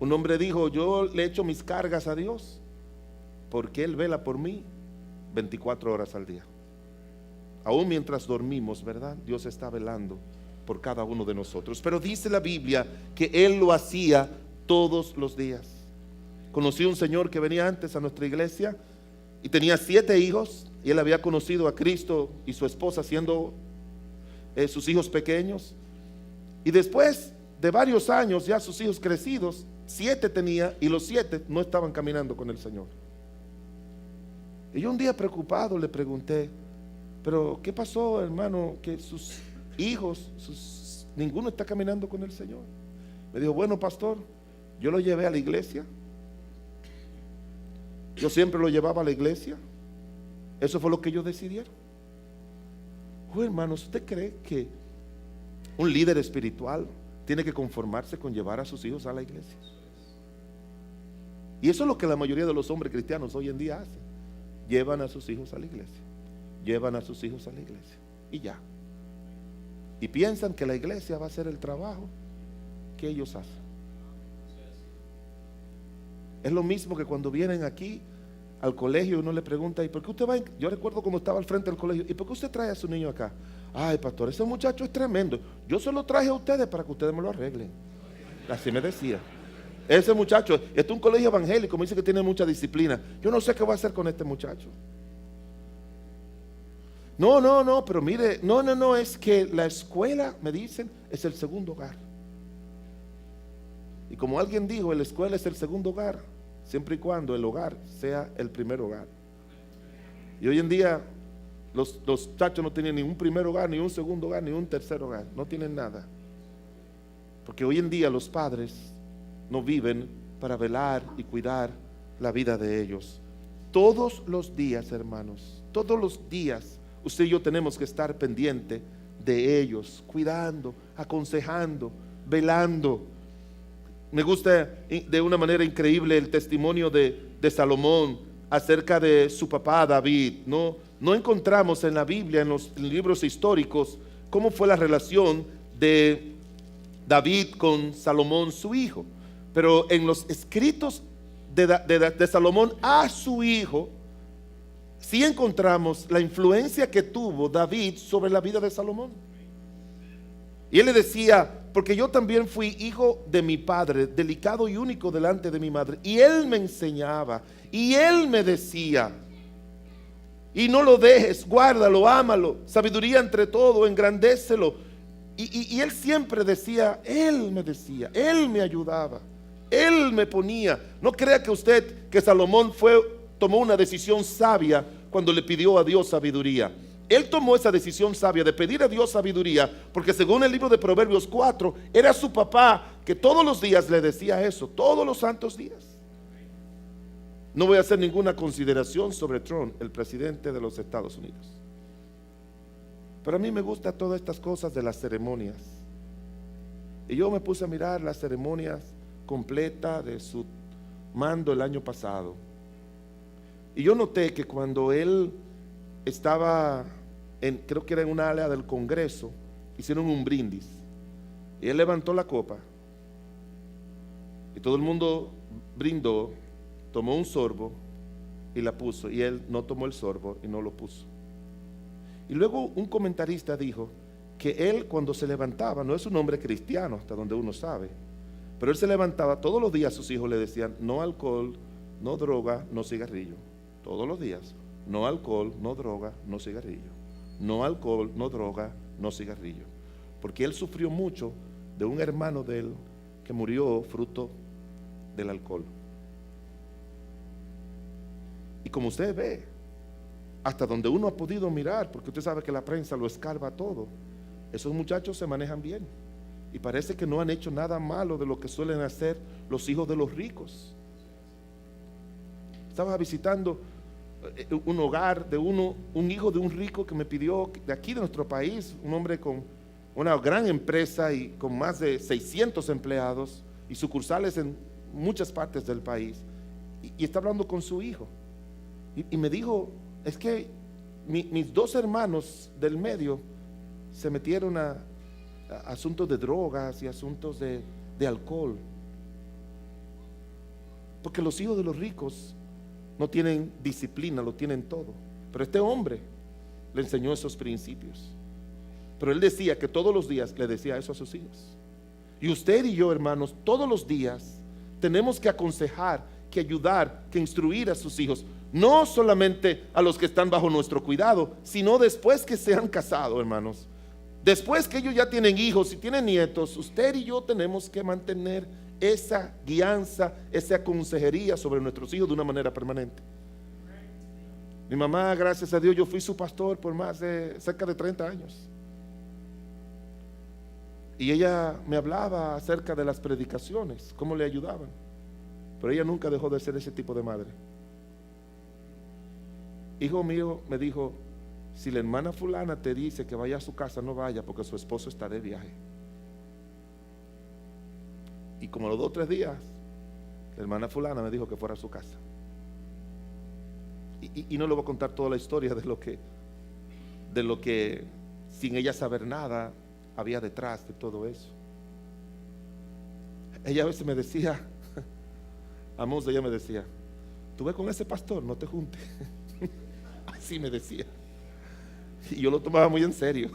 Un hombre dijo, yo le echo mis cargas a Dios porque Él vela por mí 24 horas al día. Aún mientras dormimos, ¿verdad? Dios está velando por cada uno de nosotros. Pero dice la Biblia que Él lo hacía todos los días. Conocí un señor que venía antes a nuestra iglesia y tenía 7 hijos, y él había conocido a Cristo y su esposa siendo sus hijos pequeños. Y después de varios años, ya sus hijos crecidos, 7 tenía, y los 7 no estaban caminando con el Señor. Y yo un día preocupado le pregunté, pero ¿qué pasó, hermano? Que sus hijos, ninguno está caminando con el Señor. Me dijo, bueno, pastor, yo lo llevé a la iglesia. Yo siempre lo llevaba a la iglesia. Eso fue lo que ellos decidieron. Hermanos, ¿usted cree que un líder espiritual tiene que conformarse con llevar a sus hijos a la iglesia? Y eso es lo que la mayoría de los hombres cristianos hoy en día hacen. Llevan a sus hijos a la iglesia. Llevan a sus hijos a la iglesia. Y ya. Y piensan que la iglesia va a hacer el trabajo que ellos hacen. Es lo mismo que cuando vienen aquí al colegio, uno le pregunta, ¿y por qué usted va? Yo recuerdo cuando estaba al frente del colegio, ¿y por qué usted trae a su niño acá? Ay, pastor, ese muchacho es tremendo. Yo se lo traje a ustedes para que ustedes me lo arreglen. Así me decía. Ese muchacho, este es un colegio evangélico, me dice que tiene mucha disciplina. Yo no sé qué va a hacer con este muchacho. No, pero mire, no, es que la escuela, me dicen, es el segundo hogar. Y como alguien dijo, la escuela es el segundo hogar, siempre y cuando el hogar sea el primer hogar. Y hoy en día los muchachos no tienen ni un primer hogar, ni un segundo hogar, ni un tercer hogar. No tienen nada. Porque hoy en día los padres no viven para velar y cuidar la vida de ellos. Todos los días, hermanos, todos los días, usted y yo tenemos que estar pendiente de ellos, cuidando, aconsejando, velando. Me gusta de una manera increíble el testimonio de Salomón acerca de su papá David. No encontramos en la Biblia, en los libros históricos, cómo fue la relación de David con Salomón, su hijo. Pero en los escritos de Salomón a su hijo, sí encontramos la influencia que tuvo David sobre la vida de Salomón. Y él le decía, porque yo también fui hijo de mi padre, delicado y único delante de mi madre. Y él me enseñaba, y él me decía, y no lo dejes, guárdalo, ámalo, sabiduría entre todo, engrandécelo, Y él siempre decía, él me decía, él me ayudaba, él me ponía. No crea que usted que Salomón tomó una decisión sabia cuando le pidió a Dios sabiduría. Él tomó esa decisión sabia de pedir a Dios sabiduría porque según el libro de Proverbios 4 era su papá que todos los días le decía eso, todos los santos días. No voy a hacer ninguna consideración sobre Trump, el presidente de los Estados Unidos, pero a mí me gustan todas estas cosas de las ceremonias. Y yo me puse a mirar las ceremonias completas de su mando el año pasado. Y yo noté que cuando él estaba, creo que era en una área del Congreso, hicieron un brindis. Y él levantó la copa. Y todo el mundo brindó, tomó un sorbo y la puso. Y él no tomó el sorbo y no lo puso. Y luego un comentarista dijo que él cuando se levantaba, no es un hombre cristiano hasta donde uno sabe, pero él se levantaba todos los días, sus hijos le decían no alcohol, no droga, no cigarrillo. Todos los días, no alcohol, no droga, no cigarrillo. No alcohol, no droga, no cigarrillo. Porque él sufrió mucho de un hermano de él que murió fruto del alcohol. Y como usted ve, hasta donde uno ha podido mirar, porque usted sabe que la prensa lo escarba todo, esos muchachos se manejan bien y parece que no han hecho nada malo de lo que suelen hacer los hijos de los ricos. Estaba visitando un hogar de un hijo de un rico que me pidió, de aquí de nuestro país, un hombre con una gran empresa y con más de 600 empleados y sucursales en muchas partes del país, y está hablando con su hijo y me dijo, es que mis dos hermanos del medio se metieron a asuntos de drogas y asuntos de alcohol, porque los hijos de los ricos no tienen disciplina, lo tienen todo. Pero este hombre le enseñó esos principios. Pero él decía que todos los días le decía eso a sus hijos. Y usted y yo, hermanos, todos los días tenemos que aconsejar, que ayudar, que instruir a sus hijos. No solamente a los que están bajo nuestro cuidado, sino después que se han casado, hermanos. Después que ellos ya tienen hijos y tienen nietos, usted y yo tenemos que mantener esa guianza, esa consejería sobre nuestros hijos de una manera permanente. Mi mamá, gracias a Dios, yo fui su pastor por cerca de 30 años. Y ella me hablaba acerca de las predicaciones, cómo le ayudaban. Pero ella nunca dejó de ser ese tipo de madre. Hijo mío, me dijo, si la hermana fulana te dice que vaya a su casa, no vaya porque su esposo está de viaje. Y como a los 2 o 3 días, la hermana fulana me dijo que fuera a su casa. Y no le voy a contar toda la historia de lo que sin ella saber nada había detrás de todo eso. Ella a veces me decía, ella me decía, tú ves con ese pastor, no te juntes. Así me decía. Y yo lo tomaba muy en serio.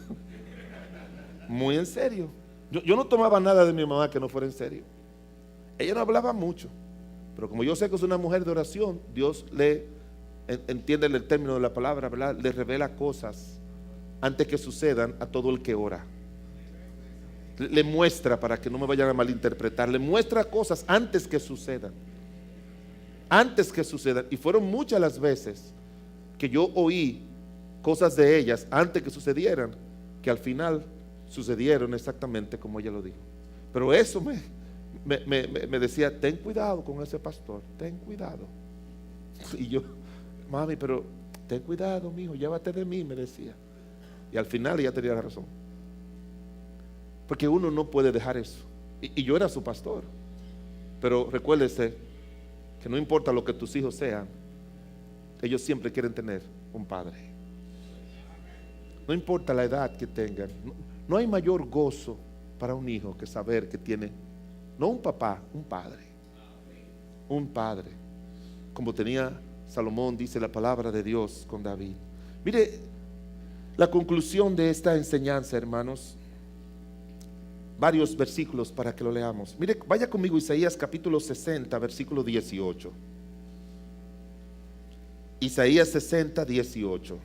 Muy en serio. Yo no tomaba nada de mi mamá que no fuera en serio. Ella no hablaba mucho, pero como yo sé que es una mujer de oración, Dios entiende el término de la palabra, ¿verdad? Le revela cosas antes que sucedan a todo el que ora. Le muestra, para que no me vayan a malinterpretar, le muestra cosas antes que sucedan. Antes que sucedan. Y fueron muchas las veces que yo oí cosas de ellas antes que sucedieran, que al final sucedieron exactamente como ella lo dijo. Pero eso me decía, ten cuidado con ese pastor, ten cuidado. Y yo, mami, pero ten cuidado, mijo, llévate de mí, me decía. Y al final ella tenía la razón, porque uno no puede dejar eso. Y yo era su pastor. Pero recuérdese que no importa lo que tus hijos sean, ellos siempre quieren tener un padre. No importa la edad que tengan. No hay mayor gozo para un hijo que saber que tiene, no un papá, un padre. Un padre, como tenía Salomón, dice la palabra de Dios con David. Mire la conclusión de esta enseñanza, hermanos. Varios versículos para que lo leamos. Mire, vaya conmigo Isaías capítulo 60, versículo 18. Isaías 60, 18.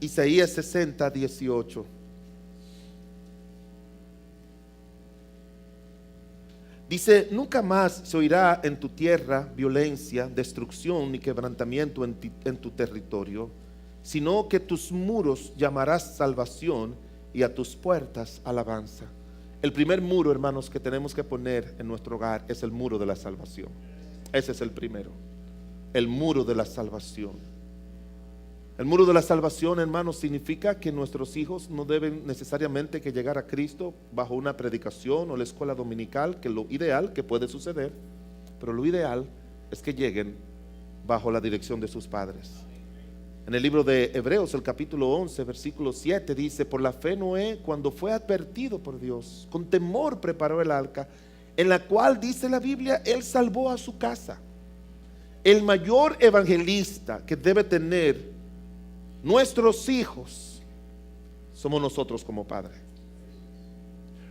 Isaías 60, 18. Dice: nunca más se oirá en tu tierra violencia, destrucción ni quebrantamiento en tu territorio, sino que tus muros llamarás salvación y a tus puertas alabanza. El primer muro, hermanos, que tenemos que poner en nuestro hogar es el muro de la salvación. Ese es el primero, el muro de la salvación. El muro de la salvación, hermanos, significa que nuestros hijos no deben necesariamente que llegar a Cristo bajo una predicación o la escuela dominical, que es lo ideal que puede suceder, pero lo ideal es que lleguen bajo la dirección de sus padres. En el libro de Hebreos, el capítulo 11, versículo 7 dice: por la fe Noé, cuando fue advertido por Dios, con temor preparó el arca, en la cual, dice la Biblia, él salvó a su casa. El mayor evangelista que debe tener nuestros hijos somos nosotros como padres.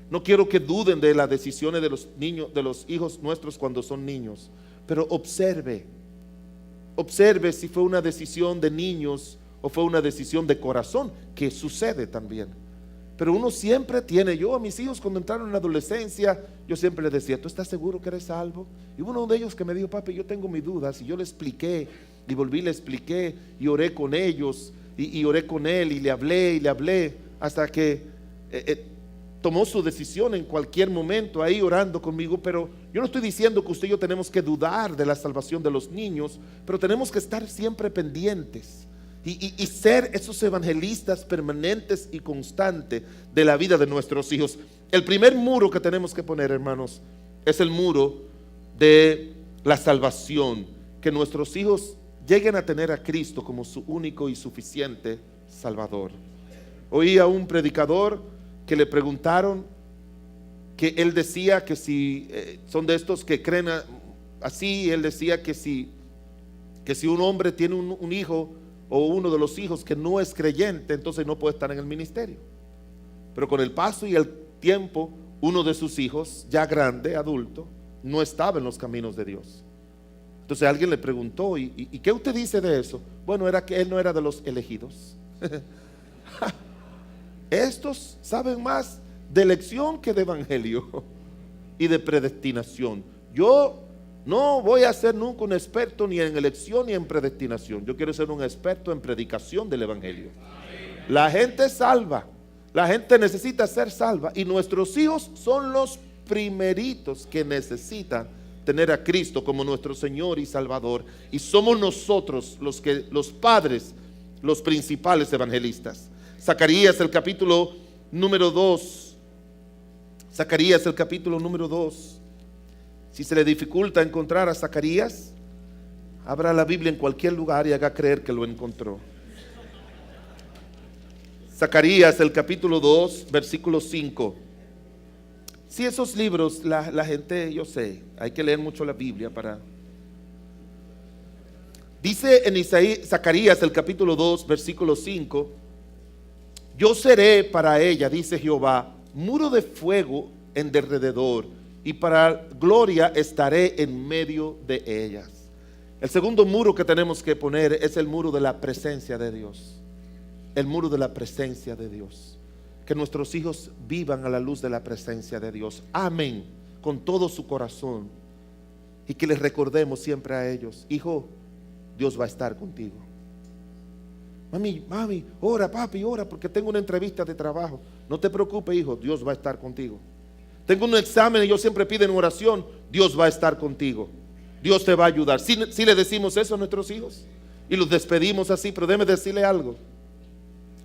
No quiero que duden de las decisiones de los niños, de los hijos nuestros cuando son niños, pero observe si fue una decisión de niños o fue una decisión de corazón, que sucede también. Pero uno siempre tiene, yo a mis hijos cuando entraron en la adolescencia, yo siempre les decía: ¿tú estás seguro que eres salvo? Y uno de ellos que me dijo: papi, yo tengo mis dudas. Y yo le expliqué, y volví, le expliqué, y oré con ellos, y oré con él, y le hablé, hasta que tomó su decisión en cualquier momento ahí orando conmigo. Pero yo no estoy diciendo que usted y yo tenemos que dudar de la salvación de los niños, pero tenemos que estar siempre pendientes y ser esos evangelistas permanentes y constantes de la vida de nuestros hijos. El primer muro que tenemos que poner, hermanos, es el muro de la salvación, que nuestros hijos lleguen a tener a Cristo como su único y suficiente Salvador. Oí a un predicador que le preguntaron, que él decía que si son de estos que creen así, él decía que si un hombre tiene un hijo o uno de los hijos que no es creyente, entonces no puede estar en el ministerio. Pero con el paso y el tiempo, uno de sus hijos, ya grande, adulto, no estaba en los caminos de Dios. Entonces alguien le preguntó: ¿y qué usted dice de eso? Bueno, era que él no era de los elegidos. Estos saben más de elección que de evangelio y de predestinación. Yo no voy a ser nunca un experto ni en elección ni en predestinación. Yo quiero ser un experto en predicación del evangelio. La gente es salva, la gente necesita ser salva, y nuestros hijos son los primeritos que necesitan tener a Cristo como nuestro Señor y Salvador, y somos nosotros los padres, los principales evangelistas. Zacarías, el capítulo número 2. Zacarías, el capítulo número 2. Si se le dificulta encontrar a Zacarías, abra la Biblia en cualquier lugar y haga creer que lo encontró. Zacarías, el capítulo 2, versículo 5. Si esos libros, la gente, yo sé, hay que leer mucho la Biblia para... Dice en Zacarías, el capítulo 2, versículo 5: yo seré para ella, dice Jehová, muro de fuego en derredor, y para gloria estaré en medio de ellas. El segundo muro que tenemos que poner es el muro de la presencia de Dios. El muro de la presencia de Dios. Que nuestros hijos vivan a la luz de la presencia de Dios. Amén. Con todo su corazón. Y que les recordemos siempre a ellos: hijo, Dios va a estar contigo. Mami, ora, papi, ora, porque tengo una entrevista de trabajo. No te preocupes, hijo, Dios va a estar contigo. Tengo un examen y yo siempre pido en oración: Dios va a estar contigo. Dios te va a ayudar. Si le decimos eso a nuestros hijos y los despedimos así, pero déjeme decirle algo.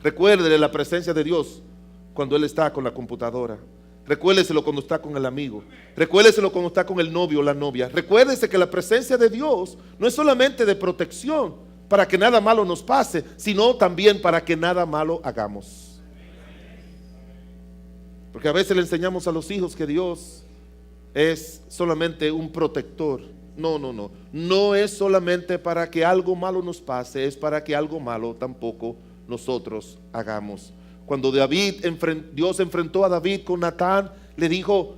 Recuérdele la presencia de Dios cuando Él está con la computadora. Recuérdeselo cuando está con el amigo. Recuérdeselo cuando está con el novio o la novia. Recuérdese que la presencia de Dios no es solamente de protección para que nada malo nos pase, sino también para que nada malo hagamos. Porque a veces le enseñamos a los hijos que Dios es solamente un protector. No es solamente para que algo malo nos pase, es para que algo malo tampoco nosotros hagamos. Cuando Dios enfrentó a David con Natán, le dijo: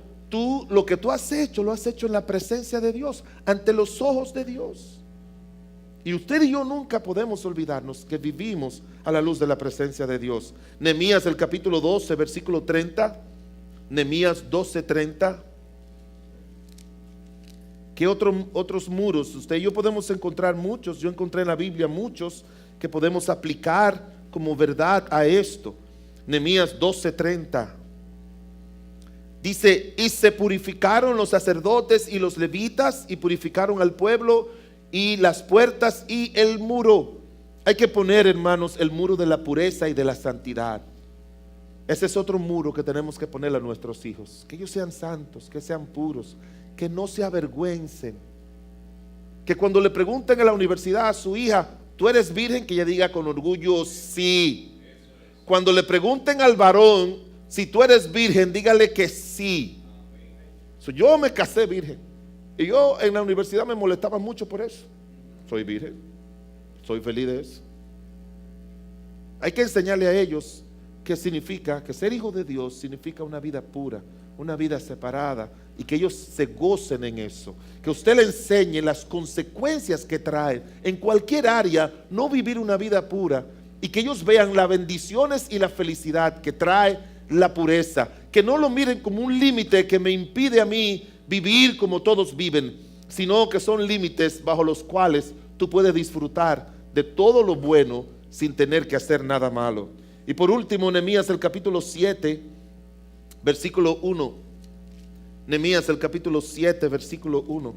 lo que tú has hecho, lo has hecho en la presencia de Dios, ante los ojos de Dios. Y usted y yo nunca podemos olvidarnos que vivimos a la luz de la presencia de Dios. Nehemías, el capítulo 12, versículo 30. Nehemías 12:30. ¿Qué otros muros? Usted y yo podemos encontrar muchos. Yo encontré en la Biblia muchos que podemos aplicar como verdad a esto. Nehemías 12:30. Dice: y se purificaron los sacerdotes y los levitas, y purificaron al pueblo, y las puertas y el muro. Hay que poner, hermanos, el muro de la pureza y de la santidad. Ese es otro muro que tenemos que ponerle a nuestros hijos. Que ellos sean santos, que sean puros, que no se avergüencen. Que cuando le pregunten en la universidad a su hija: ¿tú eres virgen?, que ella diga con orgullo: sí. Cuando le pregunten al varón: si tú eres virgen, dígale que sí. Yo me casé virgen, y yo en la universidad me molestaba mucho por eso. Soy virgen, soy feliz de eso. Hay que enseñarle a ellos qué significa, que ser hijo de Dios significa una vida pura, una vida separada, y que ellos se gocen en eso. Que usted le enseñe las consecuencias que trae en cualquier área no vivir una vida pura, y que ellos vean las bendiciones y la felicidad que trae la pureza. Que no lo miren como un límite que me impide a mí vivir como todos viven, sino que son límites bajo los cuales tú puedes disfrutar de todo lo bueno sin tener que hacer nada malo. Y por último, Nehemías, el capítulo 7, versículo 1. Nehemías, el capítulo 7, versículo 1.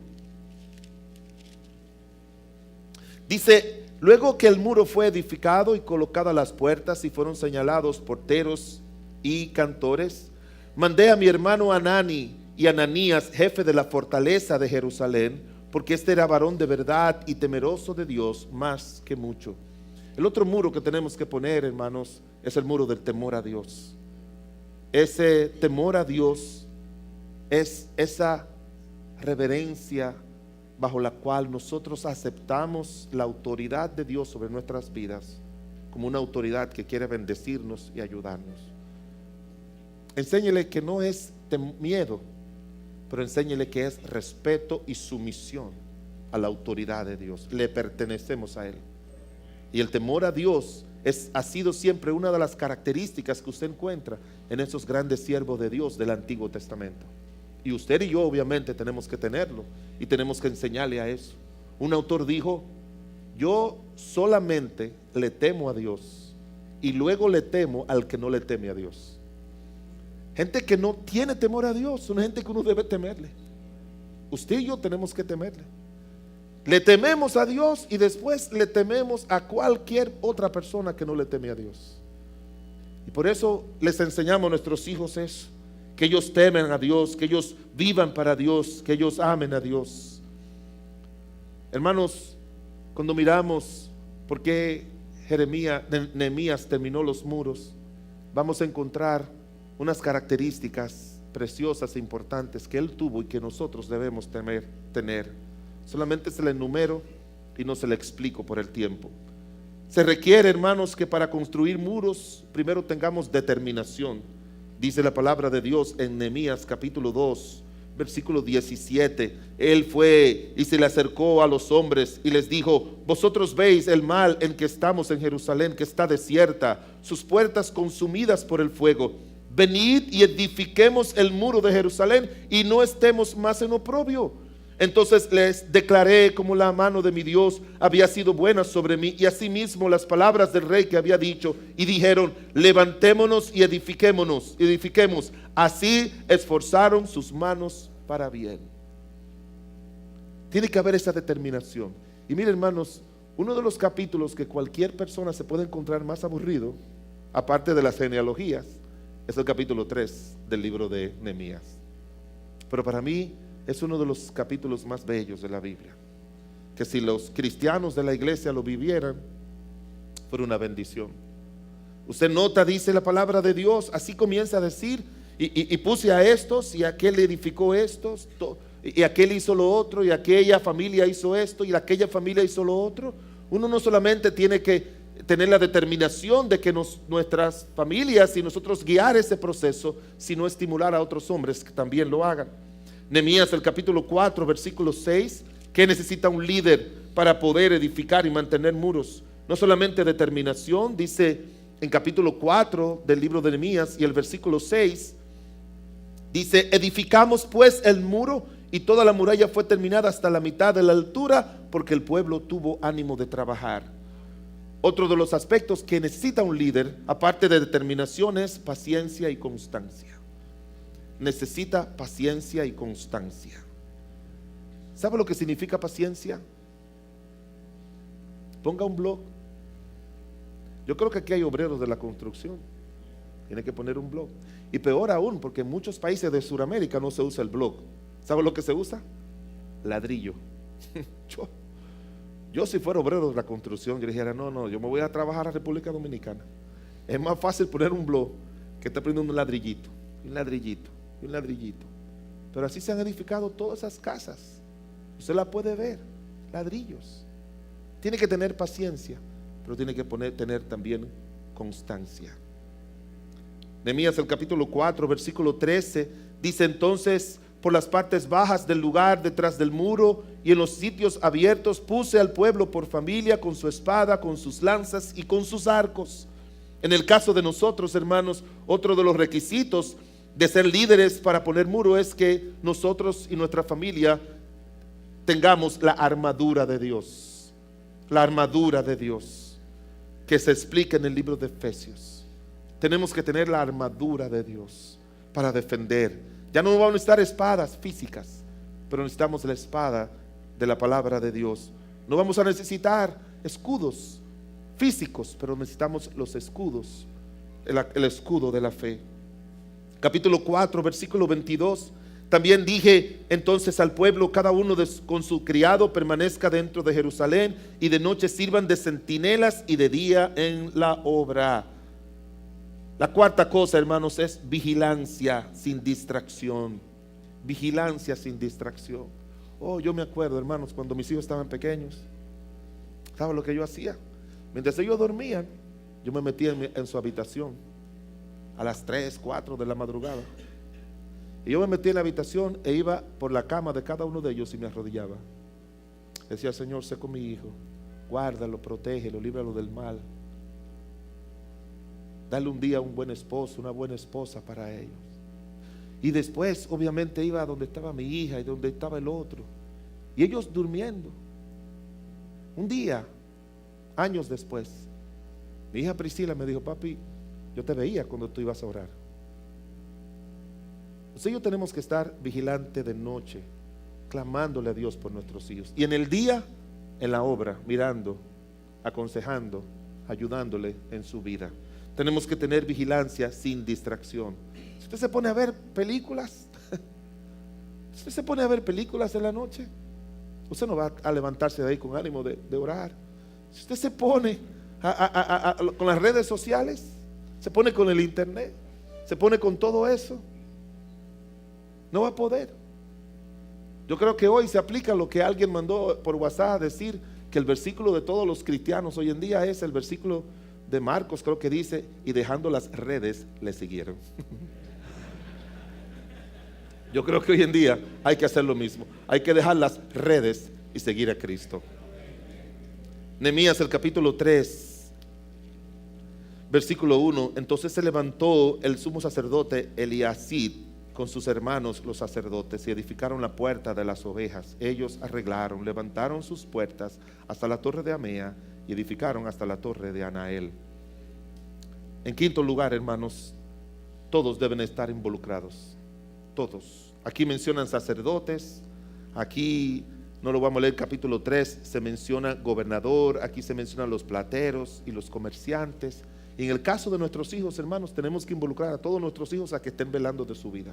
Dice: luego que el muro fue edificado y colocadas las puertas y fueron señalados porteros y cantores, mandé a mi hermano Hanani y Ananías, jefe de la fortaleza de Jerusalén, porque este era varón de verdad y temeroso de Dios más que mucho. El otro muro que tenemos que poner, hermanos, es el muro del temor a Dios. Ese temor a Dios es esa reverencia bajo la cual nosotros aceptamos la autoridad de Dios sobre nuestras vidas como una autoridad que quiere bendecirnos y ayudarnos. Enséñele que no es miedo, pero enséñele que es respeto y sumisión a la autoridad de Dios. Le pertenecemos a Él. Y el temor a Dios ha sido siempre una de las características que usted encuentra en esos grandes siervos de Dios del Antiguo Testamento. Y usted y yo obviamente tenemos que tenerlo, y tenemos que enseñarle a eso. Un autor dijo: yo solamente le temo a Dios, y luego le temo al que no le teme a Dios. Gente que no tiene temor a Dios, una gente que uno debe temerle. Usted y yo tenemos que temerle. Le tememos a Dios, y después le tememos a cualquier otra persona que no le teme a Dios. Y por eso les enseñamos a nuestros hijos eso, que ellos temen a Dios, que ellos vivan para Dios, que ellos amen a Dios. Hermanos, cuando miramos por qué Nehemías terminó los muros, vamos a encontrar unas características preciosas e importantes que él tuvo y que nosotros debemos tener. Solamente se le enumero y no se le explico por el tiempo. Se requiere, hermanos, que para construir muros primero tengamos determinación. Dice la palabra de Dios en Nehemías capítulo 2, versículo 17. Él fue y se le acercó a los hombres y les dijo: vosotros veis el mal en que estamos en Jerusalén, que está desierta, sus puertas consumidas por el fuego. Venid y edifiquemos el muro de Jerusalén y no estemos más en oprobio. Entonces les declaré como la mano de mi Dios había sido buena sobre mí, y asimismo las palabras del rey que había dicho, y dijeron: levantémonos y edifiquemos. Así esforzaron sus manos para bien. Tiene que haber esa determinación. Y miren, hermanos, uno de los capítulos que cualquier persona se puede encontrar más aburrido, aparte de las genealogías, es el capítulo 3 del libro de Nehemías. Pero para mí es uno de los capítulos más bellos de la Biblia, que si los cristianos de la iglesia lo vivieran, fuera una bendición. Usted nota, dice la palabra de Dios, así comienza a decir: y puse a estos, y aquel edificó estos, y aquel hizo lo otro, y aquella familia hizo esto, y aquella familia hizo lo otro. Uno no solamente tiene que tener la determinación de que nuestras familias y nosotros guiar ese proceso, sino estimular a otros hombres que también lo hagan. Nehemías, el capítulo 4, versículo 6, ¿qué necesita un líder para poder edificar y mantener muros. No solamente determinación, dice en capítulo 4 del libro de Nehemías y el versículo 6, dice: edificamos pues el muro y toda la muralla fue terminada hasta la mitad de la altura, porque el pueblo tuvo ánimo de trabajar. Otro de los aspectos que necesita un líder, aparte de determinación, es paciencia y constancia. Necesita paciencia y constancia. ¿Sabe lo que significa paciencia? Ponga un blog. Yo creo que aquí hay obreros de la construcción. Tiene que poner un blog. Y peor aún, porque en muchos países de Sudamérica no se usa el blog. ¿Sabe lo que se usa? Ladrillo. Yo si fuera obrero de la construcción, yo dijera: no, yo me voy a trabajar a República Dominicana. Es más fácil poner un blog que estar poniendo un ladrillito, un ladrillito, un ladrillito. Pero así se han edificado todas esas casas. Usted la puede ver, ladrillos. Tiene que tener paciencia, pero tiene que tener también constancia. Nehemías, el capítulo 4, versículo 13, dice: entonces por las partes bajas del lugar, detrás del muro y en los sitios abiertos, puse al pueblo por familia, con su espada, con sus lanzas y con sus arcos. En el caso de nosotros, hermanos, otro de los requisitos de ser líderes para poner muro es que nosotros y nuestra familia tengamos la armadura de Dios. La armadura de Dios que se explica en el libro de Efesios. Tenemos que tener la armadura de Dios para defender. Ya no vamos a necesitar espadas físicas, pero necesitamos la espada de la palabra de Dios. No vamos a necesitar escudos físicos, pero necesitamos los escudos, el escudo de la fe. Capítulo 4, versículo 22. También dije entonces al pueblo: cada uno con su criado permanezca dentro de Jerusalén, y de noche sirvan de centinelas y de día en la obra. La cuarta cosa, hermanos, es vigilancia sin distracción. Vigilancia sin distracción. Oh, yo me acuerdo, hermanos, cuando mis hijos estaban pequeños, ¿saben lo que yo hacía? Mientras ellos dormían, yo me metía en su habitación a las 3, 4 de la madrugada. Y yo me metía en la habitación e iba por la cama de cada uno de ellos y me arrodillaba. Decía: Señor, sé con mi hijo, guárdalo, protégelo, líbralo del mal. Dale un día un buen esposo, una buena esposa para ellos. Y después obviamente iba a donde estaba mi hija y donde estaba el otro, y ellos durmiendo. Un día, años después, mi hija Priscila me dijo: papi, yo te veía cuando tú ibas a orar. Entonces yo tenemos que estar vigilante de noche, clamándole a Dios por nuestros hijos, y en el día en la obra, mirando, aconsejando, ayudándole en su vida. Tenemos que tener vigilancia sin distracción. Si usted se pone a ver películas, usted se pone a ver películas en la noche, usted no va a levantarse de ahí con ánimo de orar. Si usted se pone con las redes sociales, se pone con el internet, se pone con todo eso, no va a poder. Yo creo que hoy se aplica lo que alguien mandó por WhatsApp a decir, que el versículo de todos los cristianos hoy en día es el versículo de Marcos, creo que dice: y dejando las redes le siguieron. Yo creo que hoy en día hay que hacer lo mismo. Hay que dejar las redes y seguir a Cristo. Nehemías, el capítulo 3, versículo 1. Entonces se levantó el sumo sacerdote Eliasib con sus hermanos los sacerdotes y edificaron la puerta de las ovejas. Ellos arreglaron, levantaron sus puertas hasta la torre de Amea y edificaron hasta la torre de Anael. En quinto lugar, hermanos, todos deben estar involucrados. Todos. Aquí mencionan sacerdotes. Aquí, no lo vamos a leer, capítulo 3, se menciona gobernador. Aquí se mencionan los plateros y los comerciantes. Y en el caso de nuestros hijos, hermanos, tenemos que involucrar a todos nuestros hijos a que estén velando de su vida.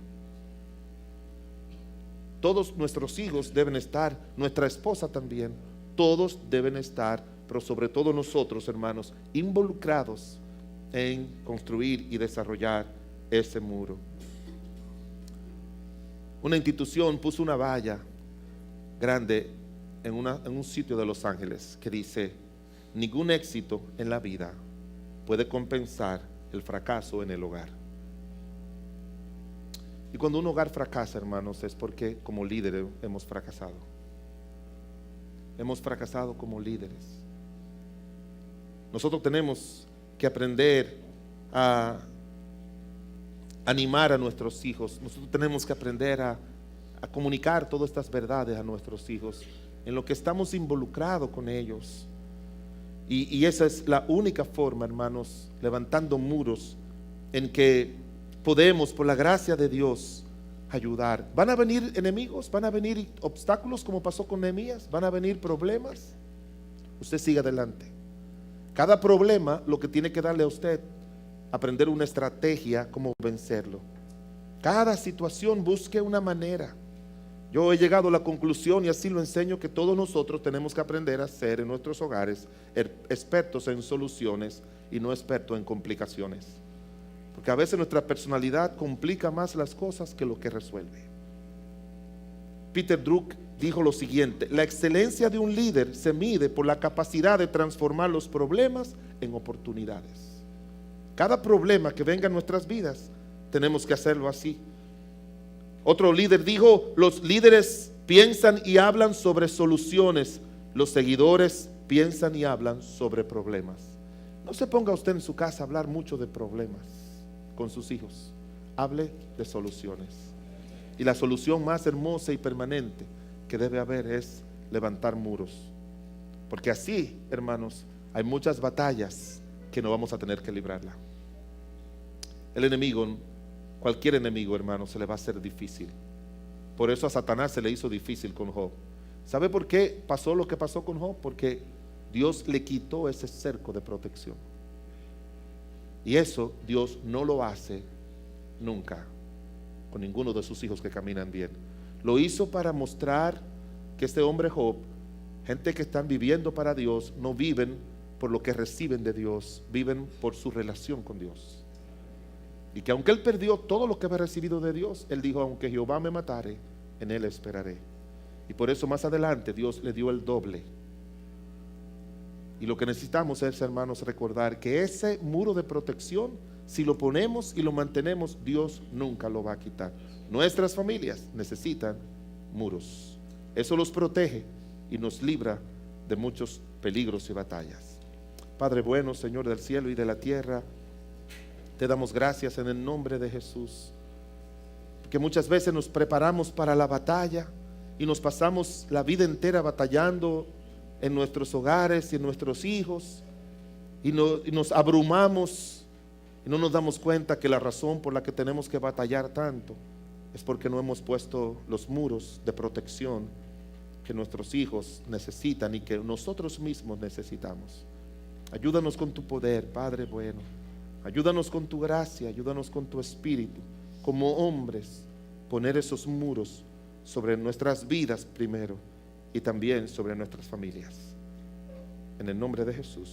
Todos nuestros hijos deben estar, nuestra esposa también. Todos deben estar, pero sobre todo nosotros, hermanos, involucrados en construir y desarrollar ese muro. Una institución puso una valla grande en un sitio de Los Ángeles que dice: ningún éxito en la vida puede compensar el fracaso en el hogar. Y cuando un hogar fracasa, hermanos, es porque como líderes hemos fracasado. hemos fracasado como líderes. Nosotros tenemos que aprender a animar a nuestros hijos. Nosotros tenemos que aprender a comunicar todas estas verdades a nuestros hijos, en lo que estamos involucrados con ellos. Y esa es la única forma, hermanos, levantando muros, en que podemos, por la gracia de Dios, ayudar. Van a venir enemigos, van a venir obstáculos, como pasó con Nehemías, van a venir problemas. Usted sigue adelante. Cada problema, lo que tiene que darle a usted, aprender una estrategia como vencerlo. Cada situación, busque una manera. Yo he llegado a la conclusión, y así lo enseño, que todos nosotros tenemos que aprender a ser en nuestros hogares expertos en soluciones y no expertos en complicaciones. Porque a veces nuestra personalidad complica más las cosas que lo que resuelve. Peter Drucker dijo lo siguiente: la excelencia de un líder se mide por la capacidad de transformar los problemas en oportunidades. Cada problema que venga en nuestras vidas, tenemos que hacerlo así. Otro líder dijo: los líderes piensan y hablan sobre soluciones, los seguidores piensan y hablan sobre problemas. No se ponga usted en su casa a hablar mucho de problemas con sus hijos. Hable de soluciones. Y la solución más hermosa y permanente que debe haber es levantar muros. Porque así, hermanos, hay muchas batallas que no vamos a tener que librarla. El enemigo, cualquier enemigo, hermano, se le va a hacer difícil. Por eso a Satanás se le hizo difícil con Job. ¿Sabe por qué pasó lo que pasó con Job? Porque Dios le quitó ese cerco de protección. Y eso Dios no lo hace nunca con ninguno de sus hijos que caminan bien. Lo hizo para mostrar que este hombre Job, gente que están viviendo para Dios, no viven por lo que reciben de Dios, viven por su relación con Dios. Y que aunque él perdió todo lo que había recibido de Dios, él dijo: aunque Jehová me matare, en él esperaré. Y por eso más adelante Dios le dio el doble. Y lo que necesitamos es, hermanos, recordar que ese muro de protección, si lo ponemos y lo mantenemos, Dios nunca lo va a quitar. Nuestras familias necesitan muros. Eso los protege y nos libra de muchos peligros y batallas. Padre bueno, Señor del cielo y de la tierra, te damos gracias en el nombre de Jesús, porque muchas veces nos preparamos para la batalla y nos pasamos la vida entera batallando en nuestros hogares y en nuestros hijos, y nos abrumamos y no nos damos cuenta que la razón por la que tenemos que batallar tanto es porque no hemos puesto los muros de protección que nuestros hijos necesitan y que nosotros mismos necesitamos. Ayúdanos con tu poder, Padre bueno. Ayúdanos con tu gracia, ayúdanos con tu espíritu, como hombres, poner esos muros sobre nuestras vidas primero y también sobre nuestras familias. En el nombre de Jesús.